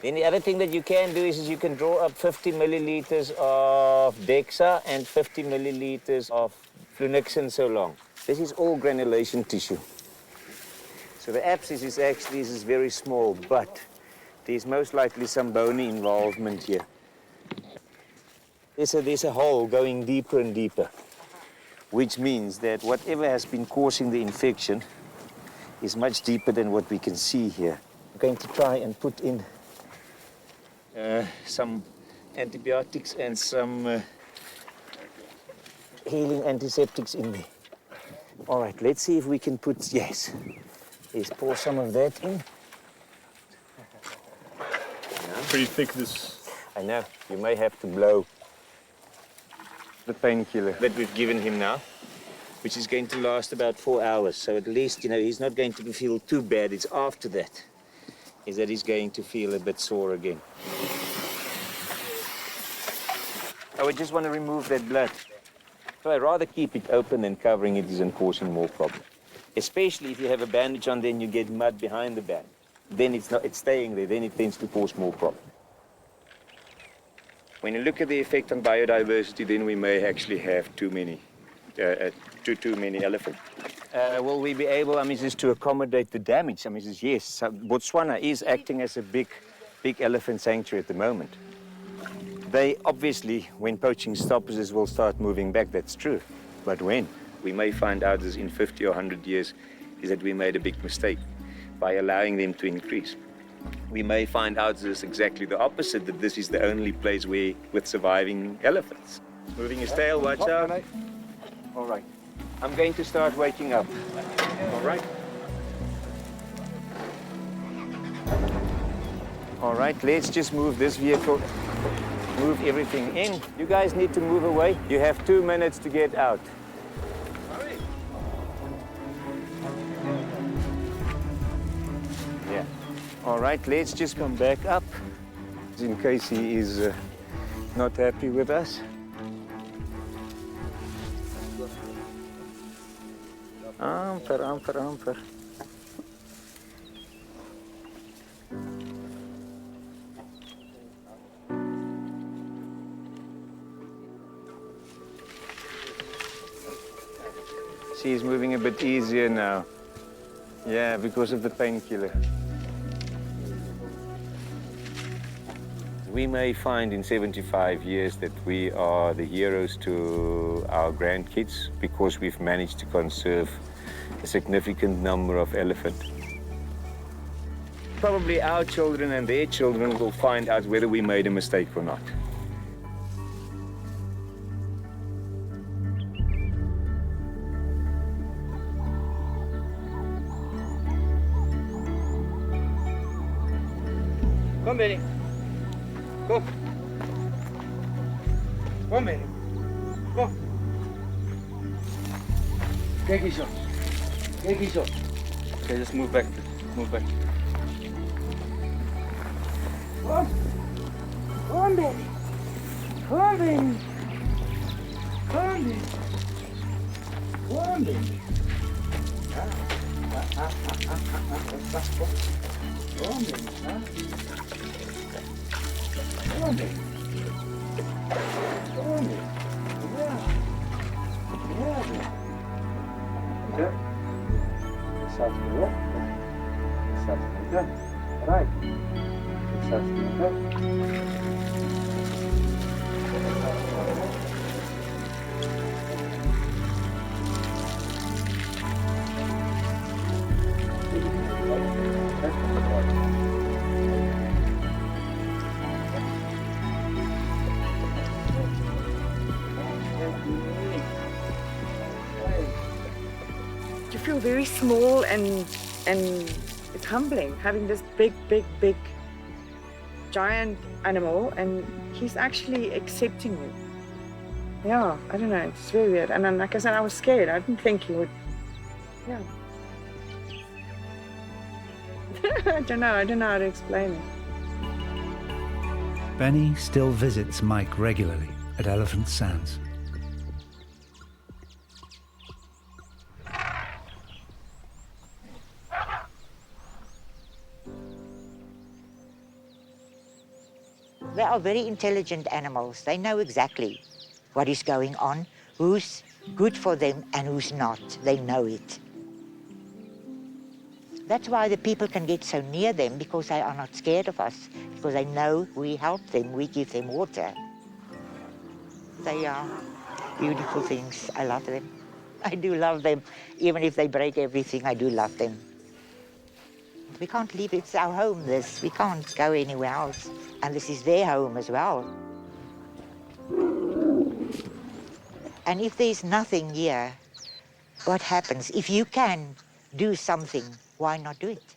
Then the other thing that you can do is you can draw up 50 milliliters of Dexa and 50 milliliters of Flunixin so long. This is all granulation tissue. So the abscess is actually very small, but there's most likely some bony involvement here. There's a hole going deeper and deeper, which means that whatever has been causing the infection is much deeper than what we can see here. I'm going to try and put in some antibiotics and some healing antiseptics in there. All right, let's see if we can put, yes. Let's pour some of that in. Pretty thick, this. I know, you may have to blow the painkiller that we've given him now, which is going to last about 4 hours. So at least, you know, he's not going to feel too bad. It's after that is that he's going to feel a bit sore again. I would just want to remove that blood. So I'd rather keep it open than covering it and causing more problems. Especially if you have a bandage on, then you get mud behind the band. Then it's staying there, then it tends to cause more problems. When you look at the effect on biodiversity, then we may actually have too many elephants. Will we be able, just to accommodate the damage? Yes. So Botswana is acting as a big elephant sanctuary at the moment. They obviously, when poaching stops, will start moving back. That's true. But when? We may find out this in 50 or 100 years is that we made a big mistake by allowing them to increase. We may find out this exactly the opposite, that this is the only place with surviving elephants. Moving his tail, watch out. All right. I'm going to start waking up. All right. All right, let's just move this vehicle, move everything in. You guys need to move away. You have 2 minutes to get out. Yeah. All right, let's just come back up in case he is not happy with us. Amper. She's moving a bit easier now. Yeah, because of the painkiller. We may find in 75 years that we are the heroes to our grandkids because we've managed to conserve a significant number of elephants. Probably our children and their children will find out whether we made a mistake or not. Kom Benny. Kom. Kom Benny. Kom. Kijk hier zo. Kijk hier zo. Okay, just move back. Move back. Kom. Kom Benny. Kom Benny. Kom Benny. Kom Benny. Kom Benny. Kom Benny. Kom Benny. Ja. Right. You feel very small and it's humbling having this big giant animal and he's actually accepting you. Yeah, I don't know, it's very weird. And then, like I said, I was scared. I didn't think he would, yeah. I don't know how to explain it. Benny still visits Mike regularly at Elephant Sands. They are very intelligent animals. They know exactly what is going on, who's good for them and who's not. They know it. That's why the people can get so near them, because they are not scared of us, because they know we help them, we give them water. They are beautiful things. I love them. I do love them. Even if they break everything, I do love them. We can't leave, it's our home, this. We can't go anywhere else. And this is their home as well. And if there's nothing here, what happens? If you can do something, why not do it?